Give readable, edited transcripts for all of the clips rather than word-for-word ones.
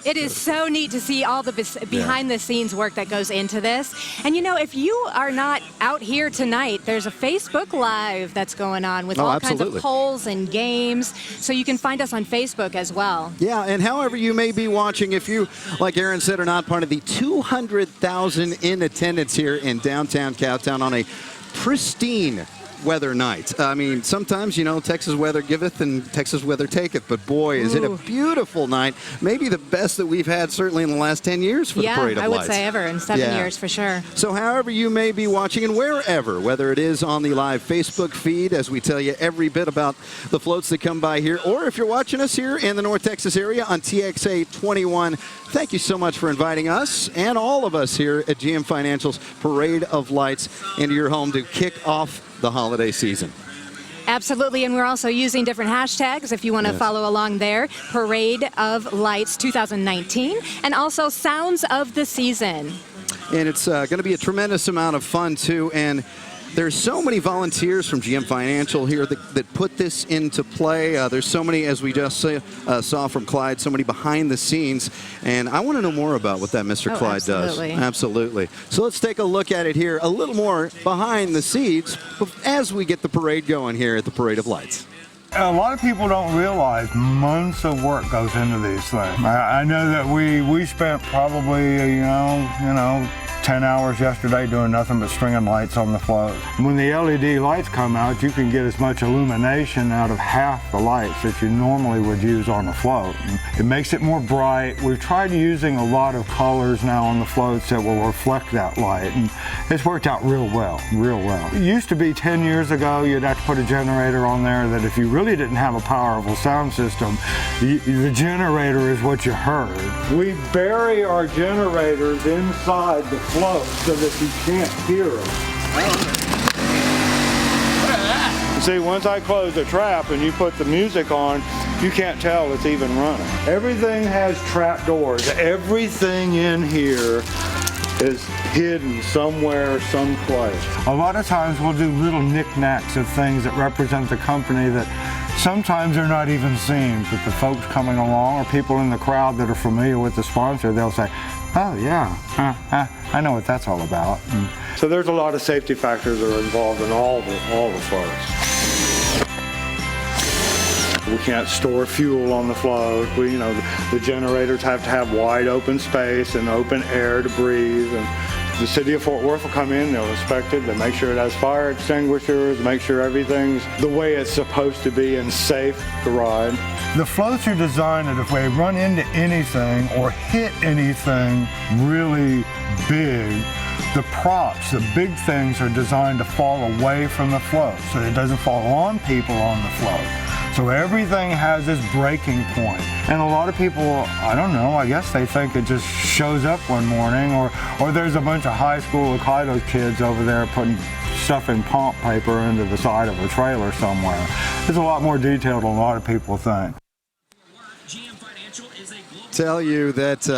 It is so neat to see all the behind-the-scenes work that goes into this. And, you know, if you are not out here tonight, there's a Facebook Live that's going on with all kinds of polls and games. So you can find us on Facebook as well. Yeah, and however you may be watching, if you, like Aaron said, are not part of the 200,000 in attendance here in downtown Cowtown on a pristine weather night. I mean, sometimes, you know, Texas weather giveth and Texas weather taketh, but boy, is it a beautiful night. Maybe the best that we've had certainly in the last 10 years for the Parade of Lights. Yeah, I would say ever, in 7 years for sure. So however you may be watching and wherever, whether it is on the live Facebook feed as we tell you every bit about the floats that come by here, or if you're watching us here in the North Texas area on TXA 21, thank you so much for inviting us and all of us here at GM Financial's Parade of Lights into your home to kick off the holiday season. Absolutely, and we're also using different hashtags if you want to follow along there. Parade of Lights 2019 and also Sounds of the Season. And it's going to be a tremendous amount of fun too, and there's so many volunteers from GM Financial here that put this into play. There's so many, as we just saw from Clyde, so many behind the scenes. And I want to know more about what that Mr. Clyde does. Absolutely. So let's take a look at it here, a little more behind the scenes as we get the parade going here at the Parade of Lights. A lot of people don't realize months of work goes into these things. I know that we spent probably, you know, 10 hours yesterday doing nothing but stringing lights on the float. When the LED lights come out, you can get as much illumination out of half the lights that you normally would use on a float. And it makes it more bright. We've tried using a lot of colors now on the floats that will reflect that light, and it's worked out real well, real well. It used to be 10 years ago, you'd have to put a generator on there that if you really didn't have a powerful sound system, the generator is what you heard. We bury our generators inside the float so that you can't hear them. You see, once I close the trap and you put the music on, you can't tell it's even running. Everything has trap doors. Everything in here is hidden somewhere, someplace. A lot of times we'll do little knickknacks of things that represent the company that sometimes they're not even seen, but the folks coming along or people in the crowd that are familiar with the sponsor, they'll say, oh yeah, I know what that's all about. And so there's a lot of safety factors that are involved in all the floats. We can't store fuel on the float. The generators have to have wide open space and open air to breathe. And the city of Fort Worth will come in, they'll inspect it, they'll make sure it has fire extinguishers, make sure everything's the way it's supposed to be and safe to ride. The floats are designed that if we run into anything or hit anything really big, the props, the big things, are designed to fall away from the float so it doesn't fall on people on the float. So everything has this breaking point. And a lot of people, I don't know, I guess they think it just shows up one morning, or there's a bunch of high school Hokkaido kids over there putting stuff in pump paper into the side of a trailer somewhere. It's a lot more detailed than a lot of people think. Tell you that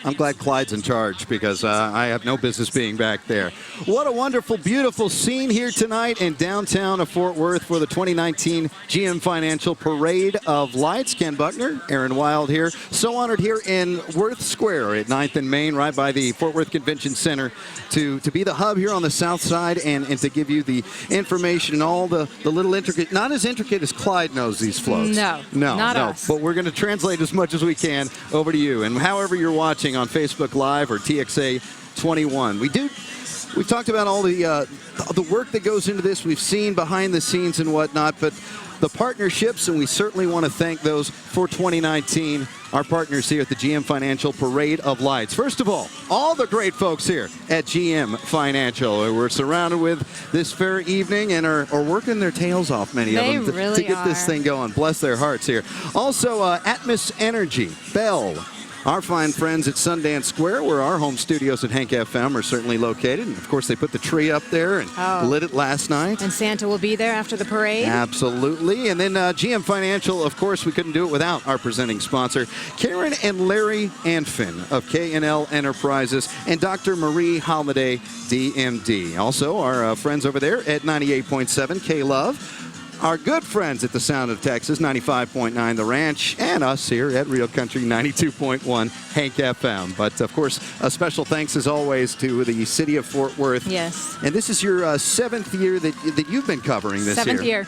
I'm glad Clyde's in charge because I have no business being back there. What a wonderful, beautiful scene here tonight in downtown of Fort Worth for the 2019 GM Financial Parade of Lights. Ken Buckner, Aaron Wild here. So honored here in Worth Square at 9th and Main, right by the Fort Worth Convention Center, to be the hub here on the south side and to give you the information and all the little intricate, not as intricate as Clyde knows these floats. No, not us. But we're going to translate as much as we can over to you. And however you're watching on Facebook Live or TXA 21. We've talked about all the work that goes into this. We've seen behind the scenes and whatnot, but the partnerships, and we certainly want to thank those for 2019, our partners here at the GM Financial Parade of Lights. First of all the great folks here at GM Financial we're surrounded with this fair evening and are working their tails off, many of them, to get this thing going. Bless their hearts here. Also, Amidst Energy, Bell, our fine friends at Sundance Square, where our home studios at Hank FM are certainly located. And, of course, they put the tree up there and lit it last night. And Santa will be there after the parade. Absolutely. And then GM Financial, of course, we couldn't do it without our presenting sponsor, Karen and Larry Anfin of K&L Enterprises and Dr. Marie Holiday, DMD. Also, our friends over there at 98.7 K-Love. our good friends at the Sound of Texas, 95.9 The Ranch, and us here at Real Country 92.1 Hank FM. But, of course, a special thanks, as always, to the city of Fort Worth. Yes. And this is your 7th year that you've been covering this year. 7th year.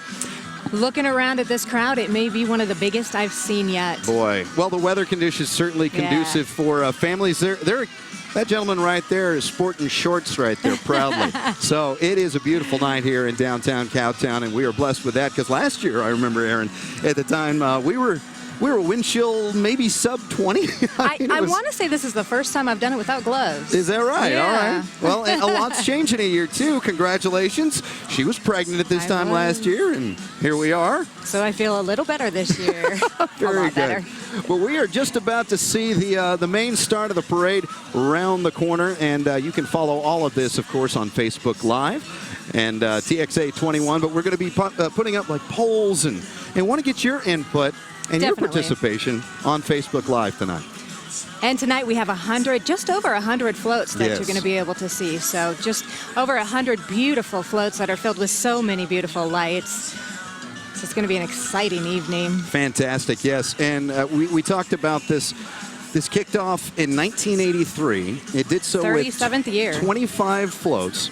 Looking around at this crowd, it may be one of the biggest I've seen yet. Boy. Well, the weather conditions certainly conducive for families. That gentleman right there is sporting shorts right there proudly. So it is a beautiful night here in downtown Cowtown, and we are blessed with that because last year, I remember, Aaron, at the time, we were wind chill maybe sub 20. I want to say this is the first time I've done it without gloves. Is that right? Yeah. All right. Well, and a lot's changed in a year, too. Congratulations. She was pregnant at this time last year, and here we are. So I feel a little better this year. Very good. Better. Well, we are just about to see the main start of the parade around the corner, and you can follow all of this, of course, on Facebook Live and TXA 21. But we're going to be putting up like polls and want to get your input and your participation on Facebook Live tonight. And tonight we have just over 100 floats that you're going to be able to see. So just over 100 beautiful floats that are filled with so many beautiful lights. So it's going to be an exciting evening. Fantastic, yes. And we talked about this. This kicked off in 1983. It did so 37th year. 25 floats.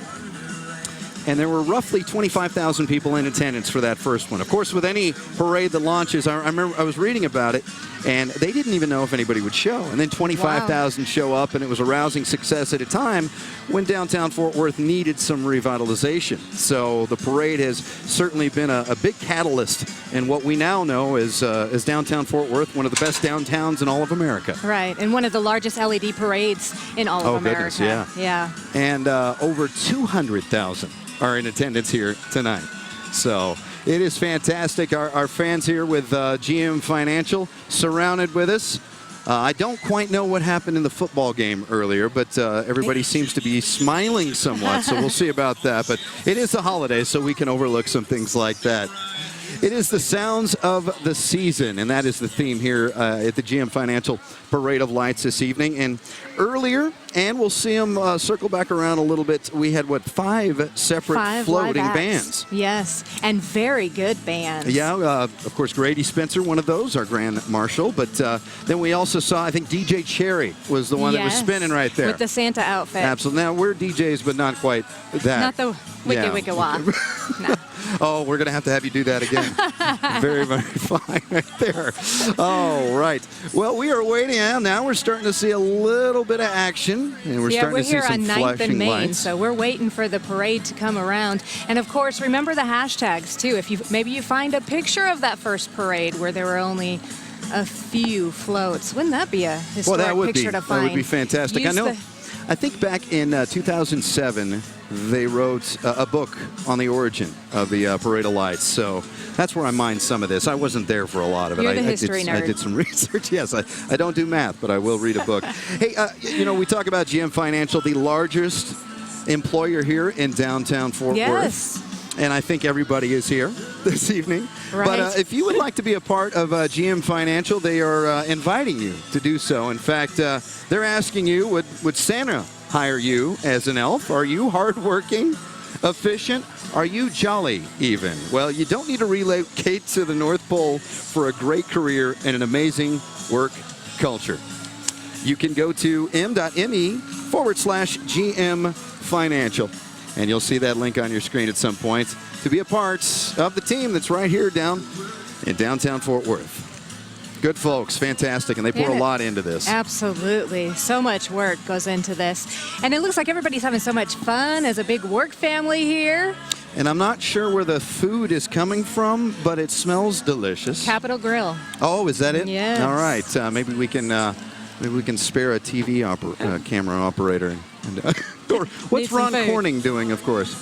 And there were roughly 25,000 people in attendance for that first one. Of course, with any parade that launches, I remember I was reading about it, and they didn't even know if anybody would show. And then 25,000 show up, and it was a rousing success at a time when downtown Fort Worth needed some revitalization. So the parade has certainly been a big catalyst in what we now know as downtown Fort Worth, one of the best downtowns in all of America. Right, and one of the largest LED parades in all of America. Goodness, yeah. And over 200,000 are in attendance here tonight. So it is fantastic. Our fans here with GM Financial surrounded with us. I don't quite know what happened in the football game earlier, but everybody seems to be smiling somewhat, so we'll see about that. But it is the holidays, so we can overlook some things like that. It is the sounds of the season, and that is the theme here at the GM Financial Parade of Lights this evening. And earlier, and we'll see them circle back around a little bit, we had, 5 separate floating bands. Yes, and very good bands. Yeah, of course, Grady Spencer, one of those, our Grand Marshal. But then we also saw, I think, DJ Cherry was the one that was spinning right there. With the Santa outfit. Absolutely. Now, we're DJs, but not quite that. Not the wicked wah. No. Oh, we're going to have you do that again. Very, very fine right there. All right. Well, we are waiting out. Now we're starting to see a little bit of action. And we're starting to see some flashing lights. Yeah, we're here on 9th and Main, so we're waiting for the parade to come around. And, of course, remember the hashtags, too. If maybe you find a picture of that first parade where there were only a few floats. Wouldn't that be a historic picture to find? That would be fantastic. I think back in 2007, they wrote a book on the origin of the Parade of Lights. So that's where I mined some of this. I wasn't there for a lot of it. You're the history nerd. I did some research. Yes, I don't do math, but I will read a book. Hey, we talk about GM Financial, the largest employer here in downtown Fort Worth. And I think everybody is here this evening. Right. But if you would like to be a part of GM Financial, they are inviting you to do so. In fact, they're asking you, would Santa hire you as an elf? Are you hardworking, efficient? Are you jolly even? Well, you don't need to relocate to the North Pole for a great career and an amazing work culture. You can go to m.me/GM Financial. And you'll see that link on your screen at some point to be a part of the team that's right here down in downtown Fort Worth. Good folks, fantastic, and they pour a lot into this. Absolutely. So much work goes into this. And it looks like everybody's having so much fun as a big work family here. And I'm not sure where the food is coming from, but it smells delicious. Capitol Grill. Oh, is that it? Yes. All right. Maybe we can spare a TV camera operator. Or what's Ron Corning doing, of course?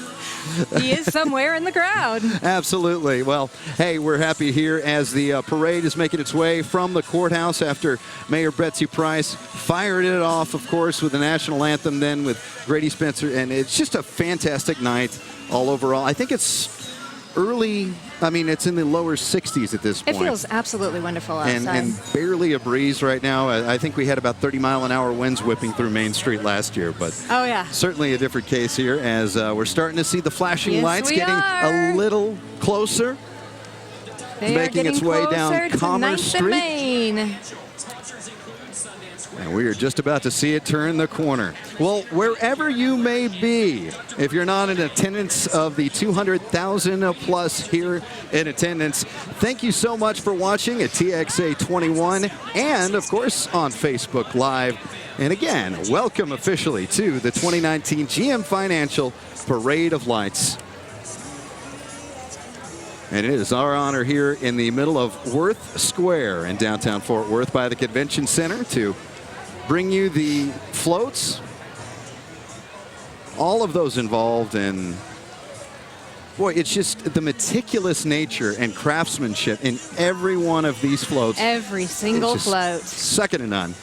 He is somewhere in the crowd. Absolutely. Well, hey, we're happy here as the parade is making its way from the courthouse after Mayor Betsy Price fired it off, of course, with the national anthem, then with Grady Spencer. And it's just a fantastic night all overall. I think it's early. I mean, it's in the lower 60s at this point. It feels absolutely wonderful outside. And barely a breeze right now. I think we had about 30-mile-an-hour winds whipping through Main Street last year. But certainly a different case here as we're starting to see the flashing lights getting a little closer. making its way down Commerce Street. Main. And we are just about to see it turn the corner. Well, wherever you may be, if you're not in attendance of the 200,000 plus here in attendance, thank you so much for watching at TXA 21 and, of course, on Facebook Live. And again, welcome officially to the 2019 GM Financial Parade of Lights. And it is our honor here in the middle of Worth Square in downtown Fort Worth by the Convention Center to bring you the floats, all of those involved, and boy, it's just the meticulous nature and craftsmanship in every one of these floats. Every single float. Second to none.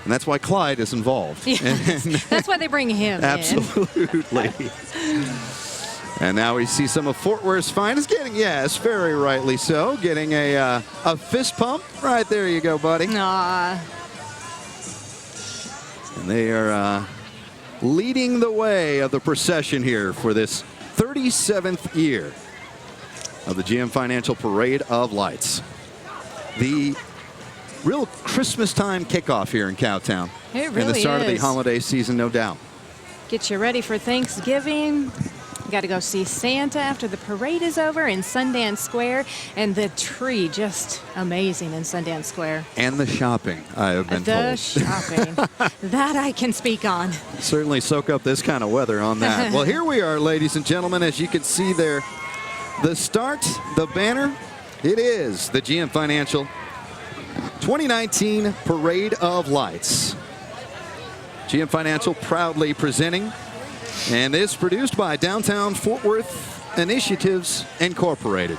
And that's why Clyde is involved. Yes, that's why they bring him Absolutely. And now we see some of Fort Worth's finest getting, yes, very rightly so, getting a fist pump. Right there you go, buddy. Aw. And they are leading the way of the procession here for this 37th year of the GM Financial Parade of Lights. The real Christmas time kickoff here in Cowtown. It really and the start is. of the holiday season, no doubt. Get you ready for Thanksgiving. Got to go see Santa after the parade is over in Sundance Square. And the tree, just amazing in Sundance Square. And the shopping, I have been told. The shopping. That I can speak on. Certainly soak up this kind of weather on that. Well, here we are, ladies and gentlemen. As you can see there, the start, the banner, it is the GM Financial 2019 Parade of Lights. GM Financial proudly presenting, and is produced by Downtown Fort Worth Initiatives Incorporated.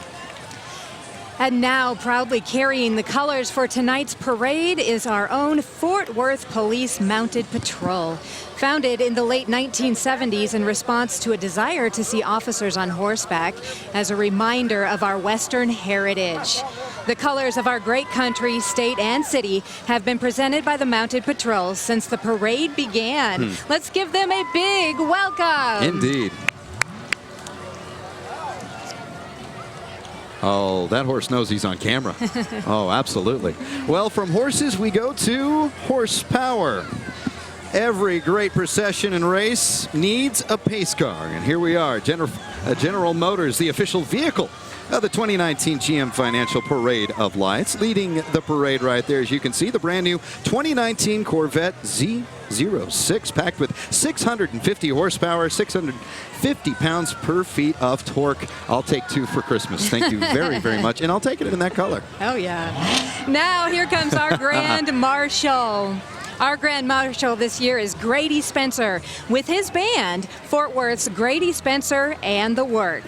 And now, proudly carrying the colors for tonight's parade is our own Fort Worth Police Mounted Patrol. Founded in the late 1970s in response to a desire to see officers on horseback as a reminder of our Western heritage. The colors of our great country, state, and city have been presented by the Mounted Patrol since the parade began. Let's give them a big welcome. Indeed. Oh, that horse knows he's on camera. Oh, absolutely. Well, from horses, we go to horsepower. Every great procession and race needs a pace car. And here we are, General Motors, the official vehicle of the 2019 GM Financial Parade of Lights. Leading the parade right there, as you can see, the brand new 2019 Corvette Z06, packed with 650 horsepower, 650 pounds per feet of torque. I'll take 2 for Christmas. Thank you very, very much. And I'll take it in that color. Oh, yeah. Now, here comes our Grand Marshal. Our Grand Marshal this year is Grady Spencer with his band, Fort Worth's Grady Spencer and the Work.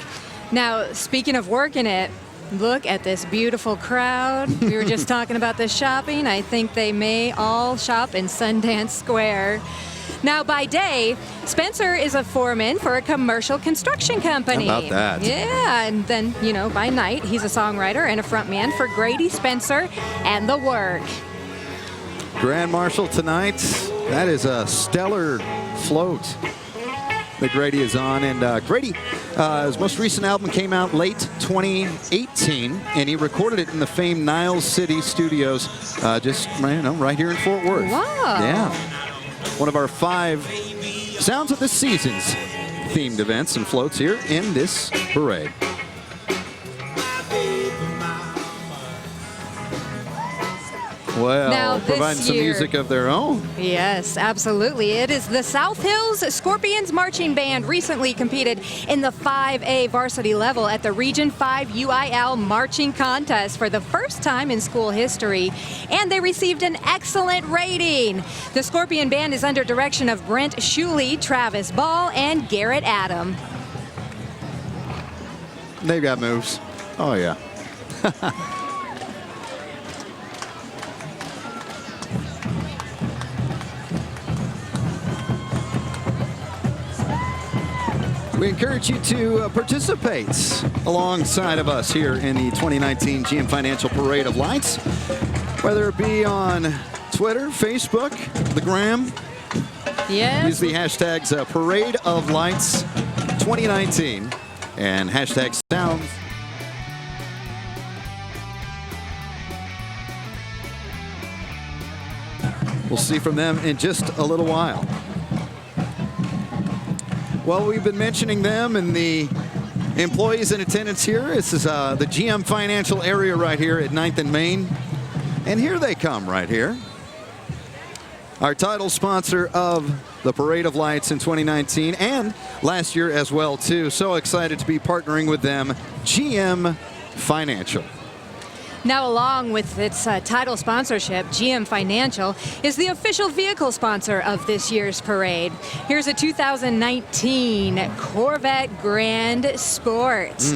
Now, speaking of working it, look at this beautiful crowd. We were just talking about the shopping. I think they may all shop in Sundance Square. Now, by day, Spencer is a foreman for a commercial construction company. How about that? Yeah, and then, you know, by night, he's a songwriter and a frontman for Grady Spencer and the Work. Grand Marshal tonight, that is a stellar float that Grady is on. And Grady, his most recent album came out late 2018, and he recorded it in the famed Niles City Studios, just right here in Fort Worth. Wow. Yeah. One of our 5 Sounds of the Seasons themed events and floats here in this parade. Well, now, providing some music of their own. Yes, absolutely. It is the South Hills Scorpions Marching Band, recently competed in the 5A varsity level at the Region 5 UIL Marching Contest for the first time in school history, and they received an excellent rating. The Scorpion Band is under direction of Brent Shuley, Travis Ball, and Garrett Adam. They've got moves. Oh, yeah. We encourage you to participate alongside of us here in the 2019 GM Financial Parade of Lights, whether it be on Twitter, Facebook, the Gram. Yes. Use the hashtags Parade of Lights 2019 and hashtag Sounds. We'll see from them in just a little while. Well, we've been mentioning them and the employees in attendance here. This is the GM Financial area right here at 9th and Main. And here they come right here. Our title sponsor of the Parade of Lights in 2019 and last year as well, too. So excited to be partnering with them, GM Financial. Now, along with its title sponsorship, GM Financial is the official vehicle sponsor of this year's parade. Here's a 2019 Corvette Grand Sport.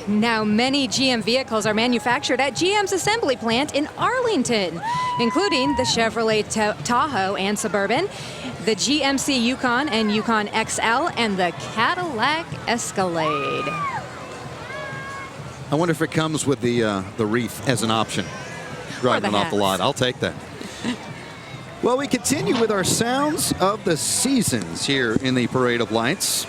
Now, many GM vehicles are manufactured at GM's assembly plant in Arlington, including the Chevrolet Tahoe and Suburban, the GMC Yukon and Yukon XL, and the Cadillac Escalade. I wonder if it comes with the wreath as an option. Driving off the lot. I'll take that. Well, we continue with our Sounds of the Seasons here in the Parade of Lights.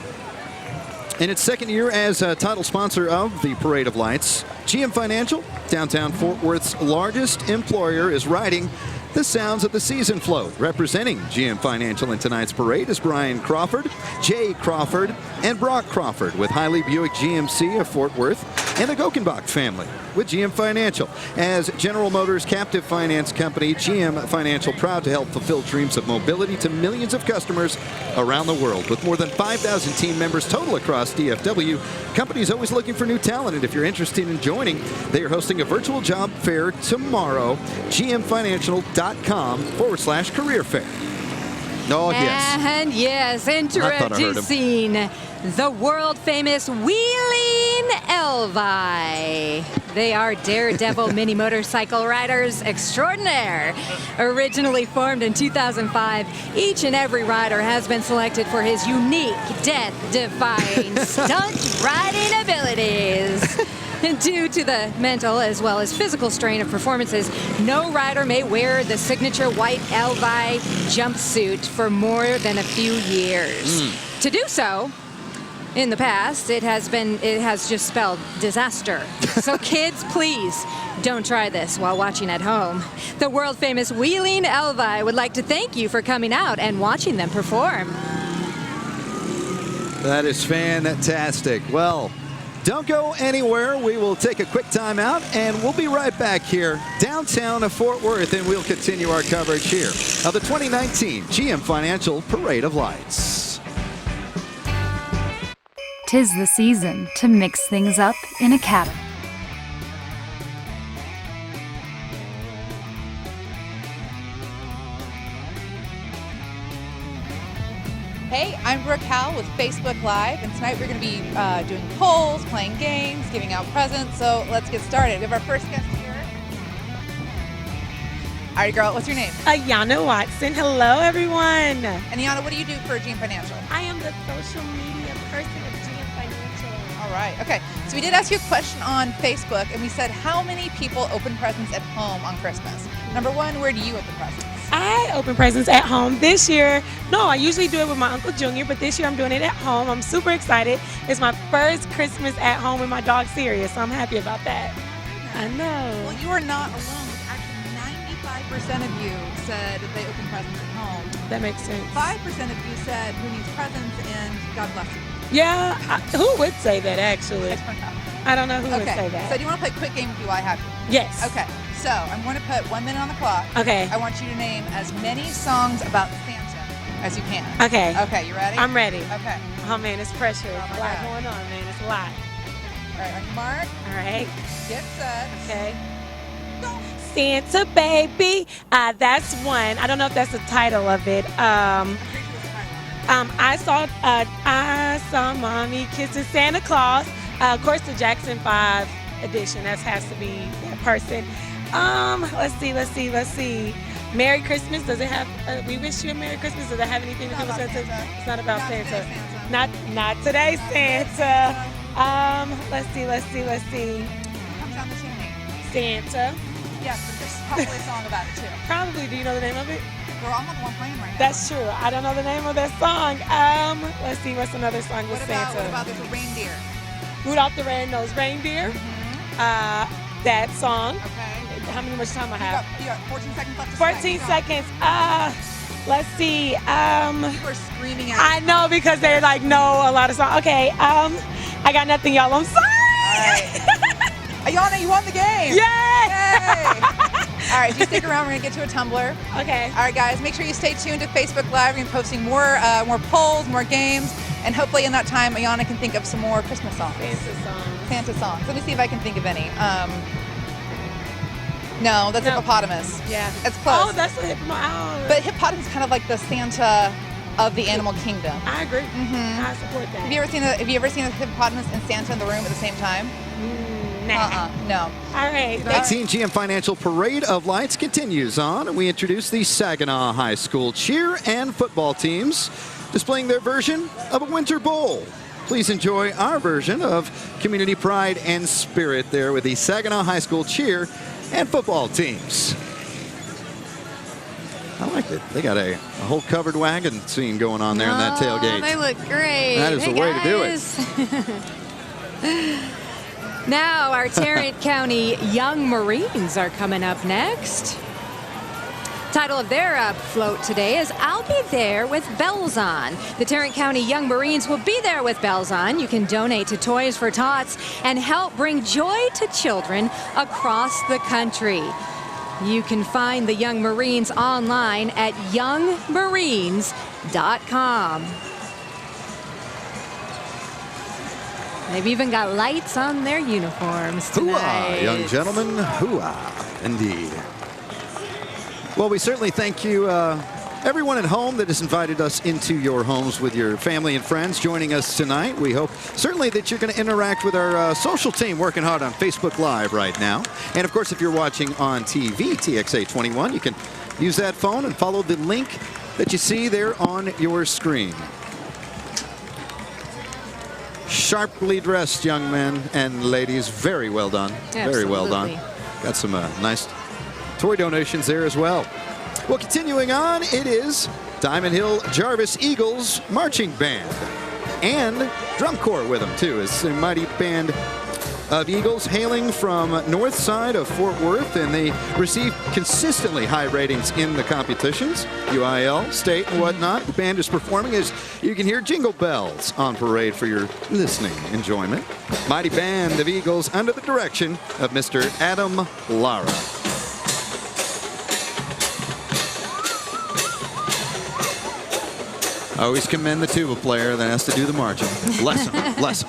In its second year as a title sponsor of the Parade of Lights, GM Financial, downtown Fort Worth's largest employer, is riding the Sounds of the Season float. Representing GM Financial in tonight's parade is Brian Crawford, Jay Crawford, and Brock Crawford with Hiley Buick GMC of Fort Worth, and the Gokenbach family with GM Financial. As General Motors' captive finance company, GM Financial proud to help fulfill dreams of mobility to millions of customers around the world. With more than 5,000 team members total across DFW, company's always looking for new talent, and if you're interested in joining, they are hosting a virtual job fair tomorrow, gmfinancial.com/career fair. Oh, yes. And yes, introducing the world-famous Wheeling Elvi. They are daredevil mini motorcycle riders extraordinaire. Originally formed in 2005, each and every rider has been selected for his unique, death-defying stunt riding abilities. Due to the mental as well as physical strain of performances, no rider may wear the signature white Elvi jumpsuit for more than a few years. To do so, in the past, it has just spelled disaster. So kids, please don't try this while watching at home. The world famous Wheeling Elvi would like to thank you for coming out and watching them perform. That is fantastic. Well, don't go anywhere. We will take a quick time out, and we'll be right back here downtown of Fort Worth, and we'll continue our coverage here of the 2019 GM Financial Parade of Lights. 'Tis the season to mix things up in a cabin. Hey, I'm Brooke Howell with Facebook Live, and tonight we're going to be doing polls, playing games, giving out presents, so let's get started. We have our first guest here. All right, girl, what's your name? Ayana Watson. Hello, everyone. And Ayana, what do you do for GM Financial? I am the social media person of GM Financial. All right, okay. So we did ask you a question on Facebook, and we said, how many people open presents at home on Christmas? Number one, where do you open presents? I open presents at home this year. No, I usually do it with my Uncle Junior, but this year I'm doing it at home. I'm super excited. It's my first Christmas at home with my dog Sirius, so I'm happy about that. I know. Well, you are not alone. Actually, 95% of you said they open presents at home. That makes sense. 5% of you said who needs presents and God bless you. Yeah, who would say that, actually? I don't know who would say that. So do you want to play a quick game with you while I have you? Yes. Okay. So I'm going to put 1 minute on the clock. Okay. I want you to name as many songs about Santa as you can. Okay. Okay, you ready? I'm ready. Okay. Oh, man, it's pressure. Oh, It's a lot going on, man. It's a lot. All right, on your mark. All right. Get set. Okay. Santa baby. That's one. I don't know if that's the title of it. I saw mommy kissing Santa Claus. Of course, the Jackson 5 edition. That has to be that person. Let's see. Merry Christmas. Does it have? We wish you a Merry Christmas. Does it have anything to do with Santa? It's not about Santa. Not today, Santa. Let's see. Comes down the chimney. Santa. Yes, but there's probably a song about it too. Probably. Do you know the name of it? Well, I'm not the one playing right now. That's true. I don't know the name of that song. Let's see. What's another song with Santa? What about there's a reindeer? Rudolph the Red-Nosed Reindeer. That song. Okay. how many much time I have? You got 14 seconds left to 14 seconds. Let's see. People are screaming at I know because they're like, no, a lot of songs. Okay. I got nothing, y'all. I'm sorry. All right. Ayana, you won the game. Yay! All right, if you stick around, we're gonna get to a tumbler. Okay. All right, guys, make sure you stay tuned to Facebook Live. We're gonna be posting more polls, more games, and hopefully in that time, Ayana can think of some more Christmas songs. Santa songs. Let me see if I can think of any. No, that's hippopotamus. Yeah. That's close. Oh, that's a hippopotamus. But hippopotamus is kind of like the Santa of the animal kingdom. I agree. I support that. Have you ever seen a hippopotamus and Santa in the room at the same time? Nah. No. All right. 18 GM Financial Parade of Lights continues on, and we introduce the Saginaw High School cheer and football teams displaying their version of a winter bowl. Please enjoy our version of community pride and spirit there with the Saginaw High School cheer and football teams. I like it. They got a whole covered wagon scene going on there in that tailgate. They look great. That is the way to do it. Now our Tarrant County Young Marines are coming up next. Title of their float today is I'll Be There with Bells On. The Tarrant County Young Marines will be there with bells on. You can donate to Toys for Tots and help bring joy to children across the country. You can find the Young Marines online at youngmarines.com. They've even got lights on their uniforms tonight. Hooah, young gentlemen, hooah, indeed. Well, we certainly thank you, everyone at home that has invited us into your homes with your family and friends joining us tonight. We hope certainly that you're going to interact with our social team working hard on Facebook Live right now. And of course, if you're watching on TV, TXA 21, you can use that phone and follow the link that you see there on your screen. Sharply dressed young men and ladies. Very well done. Absolutely. Very well done. Got some nice toy donations there as well. Well, continuing on, it is Diamond Hill Jarvis Eagles Marching Band. And drum corps with them, too. It's a mighty band of Eagles hailing from north side of Fort Worth, and they receive consistently high ratings in the competitions, UIL, state, and whatnot. The band is performing as you can hear jingle bells on parade for your listening enjoyment. Mighty band of Eagles under the direction of Mr. Adam Lara. I always commend the tuba player that has to do the marching. Bless him, bless him.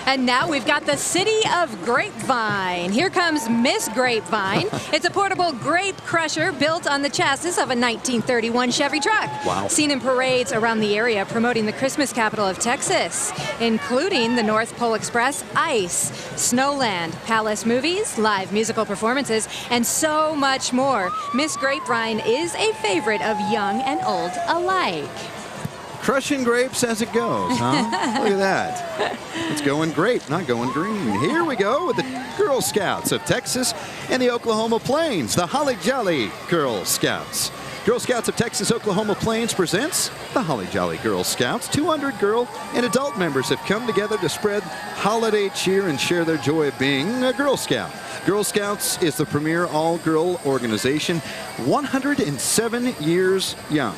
And now we've got the City of Grapevine. Here comes Miss Grapevine. It's a portable grape crusher built on the chassis of a 1931 Chevy truck. Wow. Seen in parades around the area promoting the Christmas capital of Texas, including the North Pole Express, ICE, Snowland, Palace Movies, live musical performances, and so much more. Miss Grapevine is a favorite of young and old alike. Crushing grapes as it goes, huh? Look at that. It's going grape, not going green. Here we go with the Girl Scouts of Texas and the Oklahoma Plains, the Holly Jolly Girl Scouts. Girl Scouts of Texas, Oklahoma Plains presents the Holly Jolly Girl Scouts. 200 girl and adult members have come together to spread holiday cheer and share their joy of being a Girl Scout. Girl Scouts is the premier all-girl organization, 107 years young.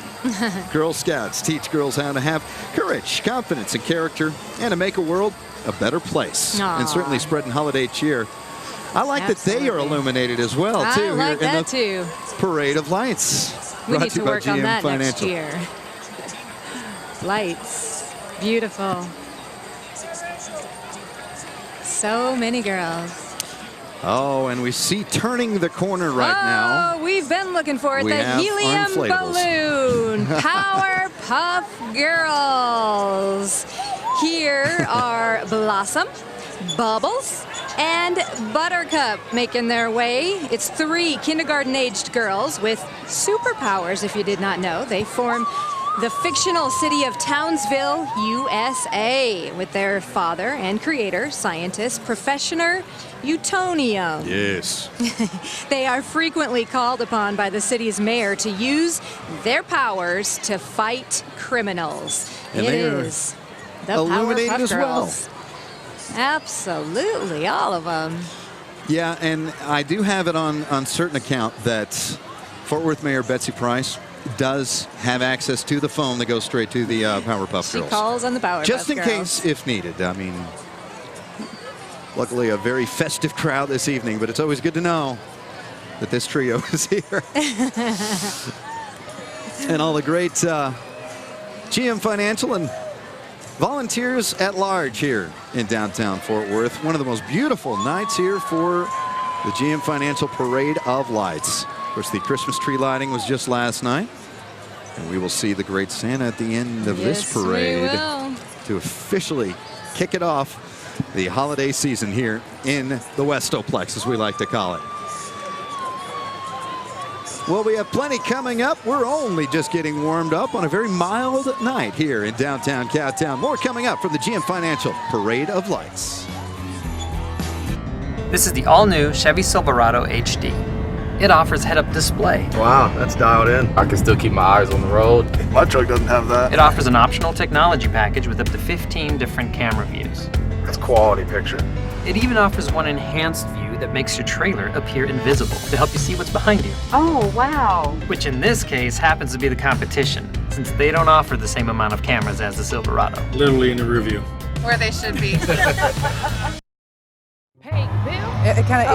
Girl Scouts teach girls how to have courage, confidence, and character, and to make a world a better place. Aww. And certainly spreading holiday cheer. I like Absolutely. that they are illuminated as well, too. I like here in that, the too. Parade of Lights. We Brought need to to you by work on GM that next Financial. year. Lights. Beautiful. So many girls. Oh, and we see turning the corner right now. Oh, we've been looking for it. We The have helium inflatables. balloon. Powerpuff Girls. Here are Blossom, Bubbles, and Buttercup making their way. It's 3 kindergarten-aged girls with superpowers, if you did not know. They form the fictional city of Townsville, USA, with their father and creator, scientist, Professor Utonium. Yes. They are frequently called upon by the city's mayor to use their powers to fight criminals. And It they are is illuminated as well. Absolutely, all of them. Yeah, and I do have it on certain account that Fort Worth Mayor Betsy Price does have access to the phone that goes straight to the Powerpuff Girls. She calls on the Powerpuff Girls. Just in case, if needed. I mean, luckily a very festive crowd this evening, but it's always good to know that this trio is here. And all the great GM Financial and volunteers at large here in downtown Fort Worth. One of the most beautiful nights here for the GM Financial Parade of Lights. Of course, the Christmas tree lighting was just last night. And we will see the great Santa at the end of this parade to officially kick it off the holiday season here in the Westoplex, as we like to call it. Well, we have plenty coming up. We're only just getting warmed up on a very mild night here in downtown Cowtown. More coming up from the GM Financial Parade of Lights. This is the all-new Chevy Silverado HD. It offers head-up display. Wow, that's dialed in. I can still keep my eyes on the road. My truck doesn't have that. It offers an optional technology package with up to 15 different camera views. That's quality picture. It even offers one enhanced view that makes your trailer appear invisible to help you see what's behind you. Oh, wow. Which in this case happens to be the competition, since they don't offer the same amount of cameras as the Silverado. Literally in the rear view. Where they should be. Hey, Bill.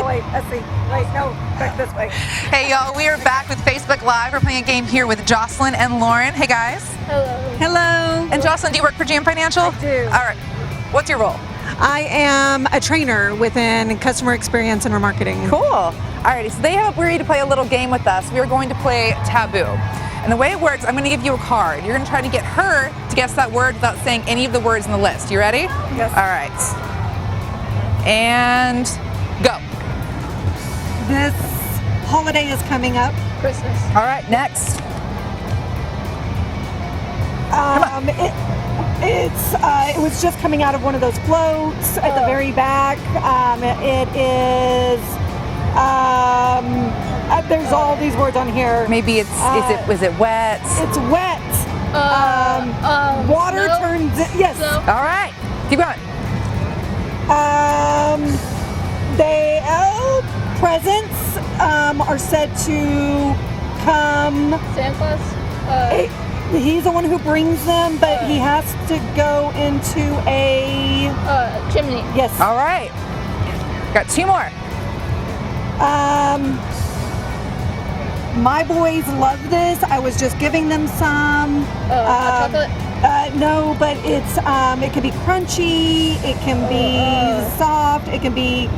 Wait, let's see. Wait, no, back this way. Hey, y'all, we are back with Facebook Live. We're playing a game here with Jocelyn and Lauren. Hey, guys. Hello. Hello. And Jocelyn, do you work for GM Financial? I do. All right. What's your role? I am a trainer within customer experience and remarketing. Cool. Alrighty, so they have agreed to play a little game with us. We are going to play Taboo. And the way it works, I'm going to give you a card. You're going to try to get her to guess that word without saying any of the words in the list. You ready? Yes. All right. And go. This holiday is coming up. Christmas. All right, next. It was just coming out of one of those floats at the very back. It is. There's all these words on here. Maybe it's, is it wet? It's wet. Water snow? turns. Yes. Snow? All right, keep going. Presents are said to come. Santa Claus? He's the one who brings them, but he has to go into a Chimney. Yes. All right. Got two more. My boys love this. I was just giving them some. Chocolate? No, but it's it can be crunchy, it can be soft, it can be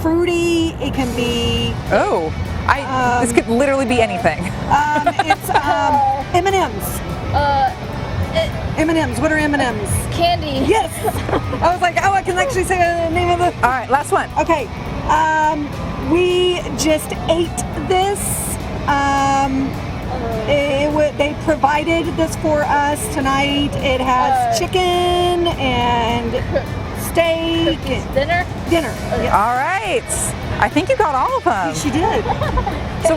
fruity, it can be. Oh, this could literally be anything. It's M&Ms. M&Ms. What are M&Ms? Candy. Yes. I was like, oh, I can actually say the name of the. All right, last one. Okay. We just ate this. They provided this for us tonight. It has chicken and steak. Dinner? Dinner. Yes. All right. I think you got all of them. She did. So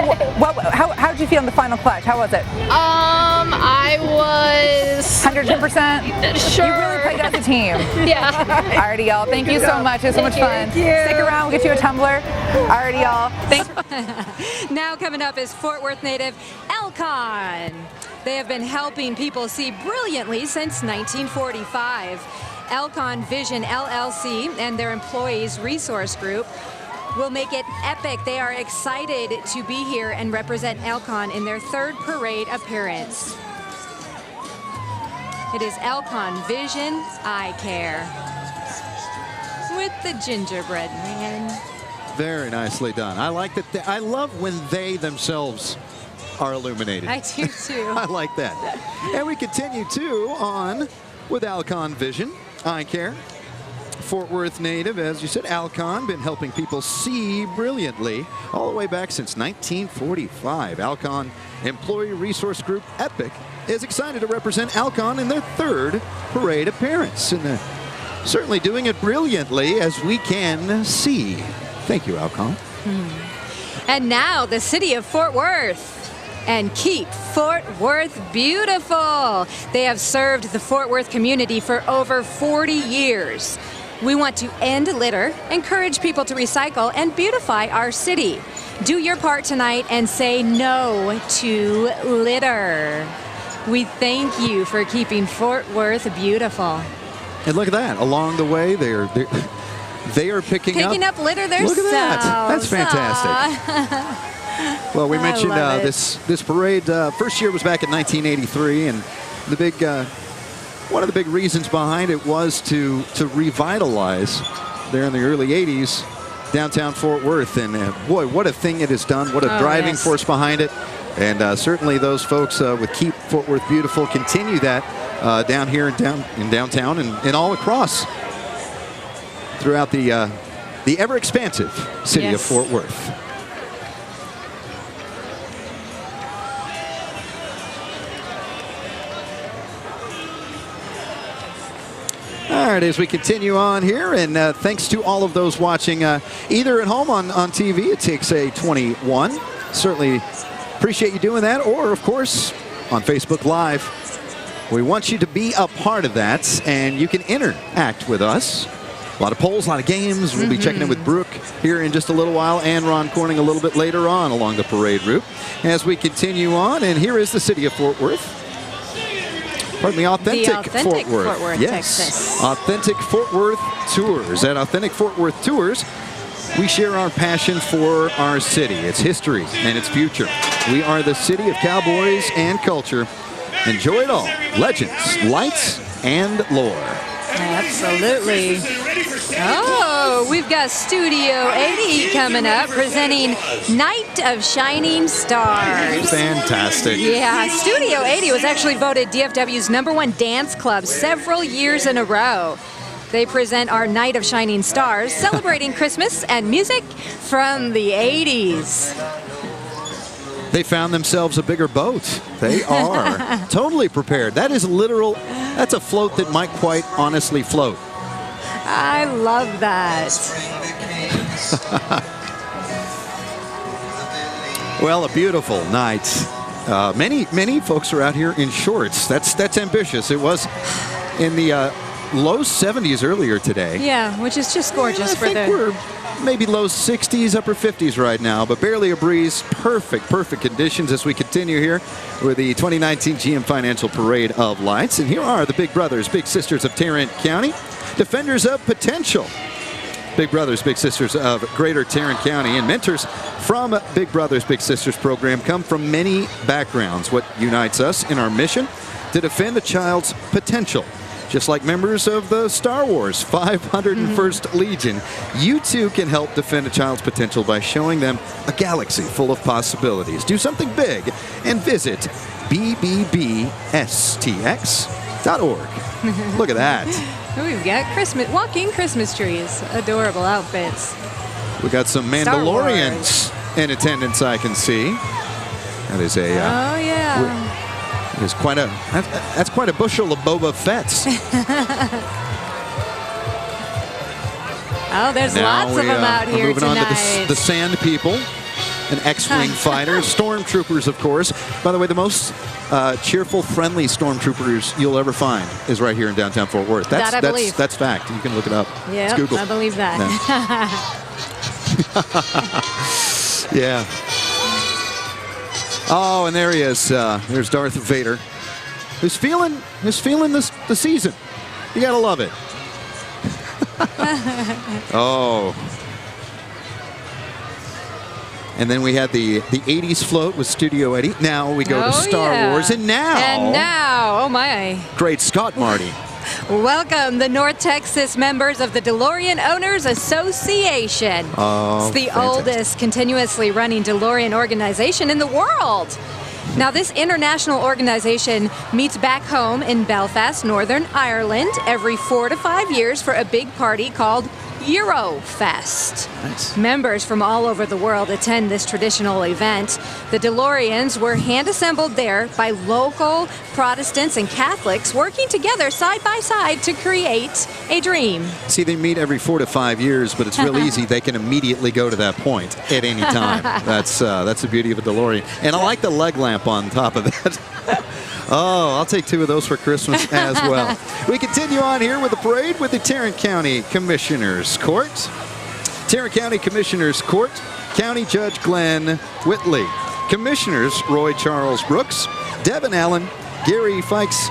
how did you feel in the final clutch? How was it? I was 110%? sure. You really played as a team. Yeah. Alrighty, y'all. Thank you so much. It was so much fun. Thank you. Stick around. We'll get you a tumbler. Alrighty, y'all. Thanks. Now coming up is Fort Worth native Elcon. They have been helping people see brilliantly since 1945. Elcon Vision LLC and their employees resource group will make it epic. They are excited to be here and represent Elcon in their third parade appearance. It is Elcon Vision Eye Care with the gingerbread man. Very nicely done. I like that. I love when they themselves are illuminated. I do too. I like that. And we continue too on with Elcon Vision Eye Care. Fort Worth native, as you said, Elcon, been helping people see brilliantly all the way back since 1945. Elcon Employee Resource Group Epic is excited to represent Elcon in their third parade appearance. And they're certainly doing it brilliantly, as we can see. Thank you, Elcon. And now the city of Fort Worth. and keep Fort Worth beautiful. They have served the Fort Worth community for over 40 years. We want to end litter, encourage people to recycle, and beautify our city. Do your part tonight and say no to litter. We thank you for keeping Fort Worth beautiful. And look at that. Along the way, they are picking up litter themselves. Look at that. That's fantastic. Well, we mentioned this parade. First year was back in 1983, and the big one of the big reasons behind it was to revitalize there in the early 80s downtown Fort Worth. And boy, what a thing it has done. What a driving force behind it. And certainly those folks with Keep Fort Worth Beautiful continue that down here in downtown and all across throughout the ever-expansive city of Fort Worth. All right, as we continue on here, and thanks to all of those watching either at home on TV at TXA 21. Certainly appreciate you doing that, or of course on Facebook Live. We want you to be a part of that, and you can interact with us. A lot of polls, a lot of games. We'll be checking in with Brooke here in just a little while, and Ron Corning a little bit later on along the parade route. As we continue on, and here is the city of Fort Worth. Pardon me, Authentic Fort Worth. Yes, Texas. Authentic Fort Worth Tours. At Authentic Fort Worth Tours, we share our passion for our city, its history, and its future. We are the city of cowboys and culture. Enjoy it all. Legends, lights, and lore. Absolutely. Oh, we've got Studio 80 coming up, presenting Night of Shining Stars. Fantastic. Yeah, Studio 80 was actually voted DFW's #1 dance club several years in a row. They present our Night of Shining Stars, celebrating Christmas and music from the 80s. They found themselves a bigger boat. They are totally prepared. That is literal. That's a float that might quite honestly float. I love that. Well, a beautiful night. Many folks are out here in shorts. That's ambitious. It was in the low 70s earlier today. Yeah, which is just gorgeous for we're maybe low 60s, upper 50s right now, but barely a breeze. Perfect conditions as we continue here with the 2019 GM Financial Parade of Lights. And here are the Big Brothers, Big Sisters of Tarrant County, defenders of potential. Big Brothers, Big Sisters of Greater Tarrant County, and mentors from Big Brothers, Big Sisters program come from many backgrounds. What unites us in our mission to defend a child's potential. Just like members of the Star Wars 501st Legion, you too can help defend a child's potential by showing them a galaxy full of possibilities. Do something big and visit bbbstx.org. Look at that. We've got walking Christmas trees. Adorable outfits. We got some Mandalorians in attendance, I can see. That is a... oh, yeah. It's that's quite a bushel of Boba Fett's. Oh, there's lots of them out here moving tonight. on to the Sand People, an X-Wing fighter, stormtroopers, of course. By the way, the most cheerful, friendly stormtroopers you'll ever find is right here in downtown Fort Worth. That's fact. You can look it up. Yeah, I believe that. Yeah. Oh, and there he is. There's Darth Vader, who's feeling the season. You gotta love it. Oh. And then we had the 80s float with Studio 80. Now we go to Star Wars, and now, oh my, great Scott Marty. Welcome the North Texas members of the DeLorean Owners Association. Oh, it's the fantastic. oldest continuously running DeLorean organization in the world. Now, this international organization meets back home in Belfast, Northern Ireland, every 4 to 5 years for a big party called Eurofest. Nice. Members from all over the world attend this traditional event. The DeLoreans were hand-assembled there by local Protestants and Catholics working together side by side to create a dream. See, they meet every 4 to 5 years, but it's real easy. They can immediately go to that point at any time. That's the beauty of a DeLorean. And I like the leg lamp on top of that. Oh, I'll take 2 of those for Christmas as well. We continue on here with the parade with the Tarrant County Commissioners Court. Tarrant County Commissioners Court, County Judge Glenn Whitley. Commissioners Roy Charles Brooks, Devin Allen, Gary Fikes,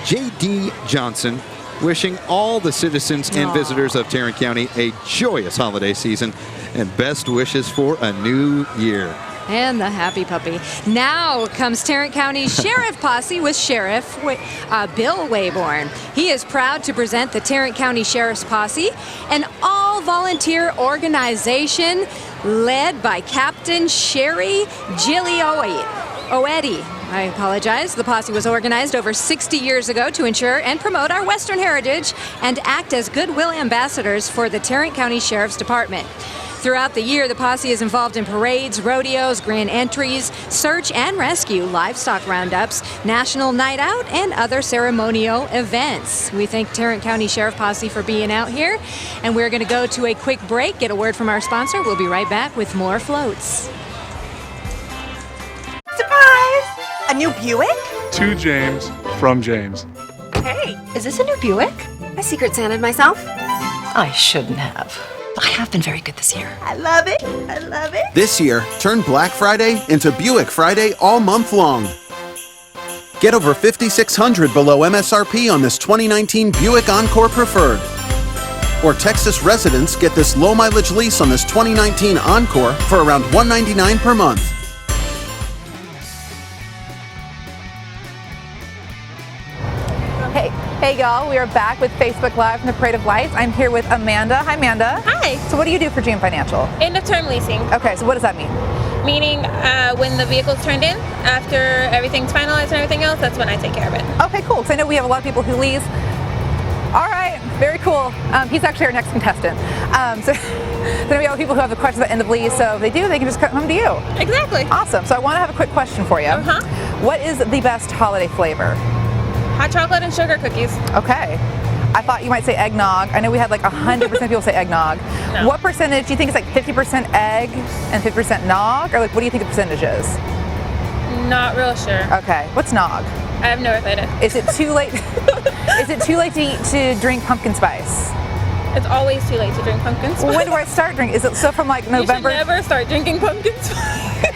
J.D. Johnson, wishing all the citizens and visitors of Tarrant County a joyous holiday season and best wishes for a new year. And the happy puppy. Now comes Tarrant County's Sheriff Posse with Sheriff Bill Wayborn. He is proud to present the Tarrant County Sheriff's Posse, an all-volunteer organization led by Captain Sherry Gillioetti. I apologize. The posse was organized over 60 years ago to ensure and promote our Western heritage and act as goodwill ambassadors for the Tarrant County Sheriff's Department. Throughout the year, the posse is involved in parades, rodeos, grand entries, search and rescue, livestock roundups, national night out, and other ceremonial events. We thank Tarrant County Sheriff Posse for being out here, and we're going to go to a quick break, get a word from our sponsor. We'll be right back with more floats. Surprise! A new Buick? To James, from James. Hey, is this a new Buick? I Secret Santed myself. I shouldn't have. I have been very good this year. I love it. I love it. This year, turn Black Friday into Buick Friday all month long. Get over $5,600 below MSRP on this 2019 Buick Encore Preferred. Or Texas residents get this low mileage lease on this 2019 Encore for around $199 per month. Hey y'all, we are back with Facebook Live from the Parade of Lights. I'm here with Amanda. Hi Amanda. Hi. So what do you do for GM Financial? End of term leasing. Okay, so what does that mean? Meaning when the vehicle's turned in, after everything's finalized and everything else, that's when I take care of it. Okay, cool. Because I know we have a lot of people who lease. All right, very cool. He's actually our next contestant. So then we have people who have the questions at the end of lease, so if they do, they can just come to you. Exactly. Awesome. So I want to have a quick question for you. What is the best holiday flavor? Hot chocolate and sugar cookies. Okay. I thought you might say eggnog. I know we had like 100% people say eggnog. No. What percentage do you think is like 50% egg and 50% nog? Or like what do you think the percentage is? Not real sure. Okay. What's nog? I have no idea. Is it too late? Is it too late to drink pumpkin spice? It's always too late to drink pumpkin spice. Well, when do I start drinking? Is it so from like November? You should never start drinking pumpkin spice.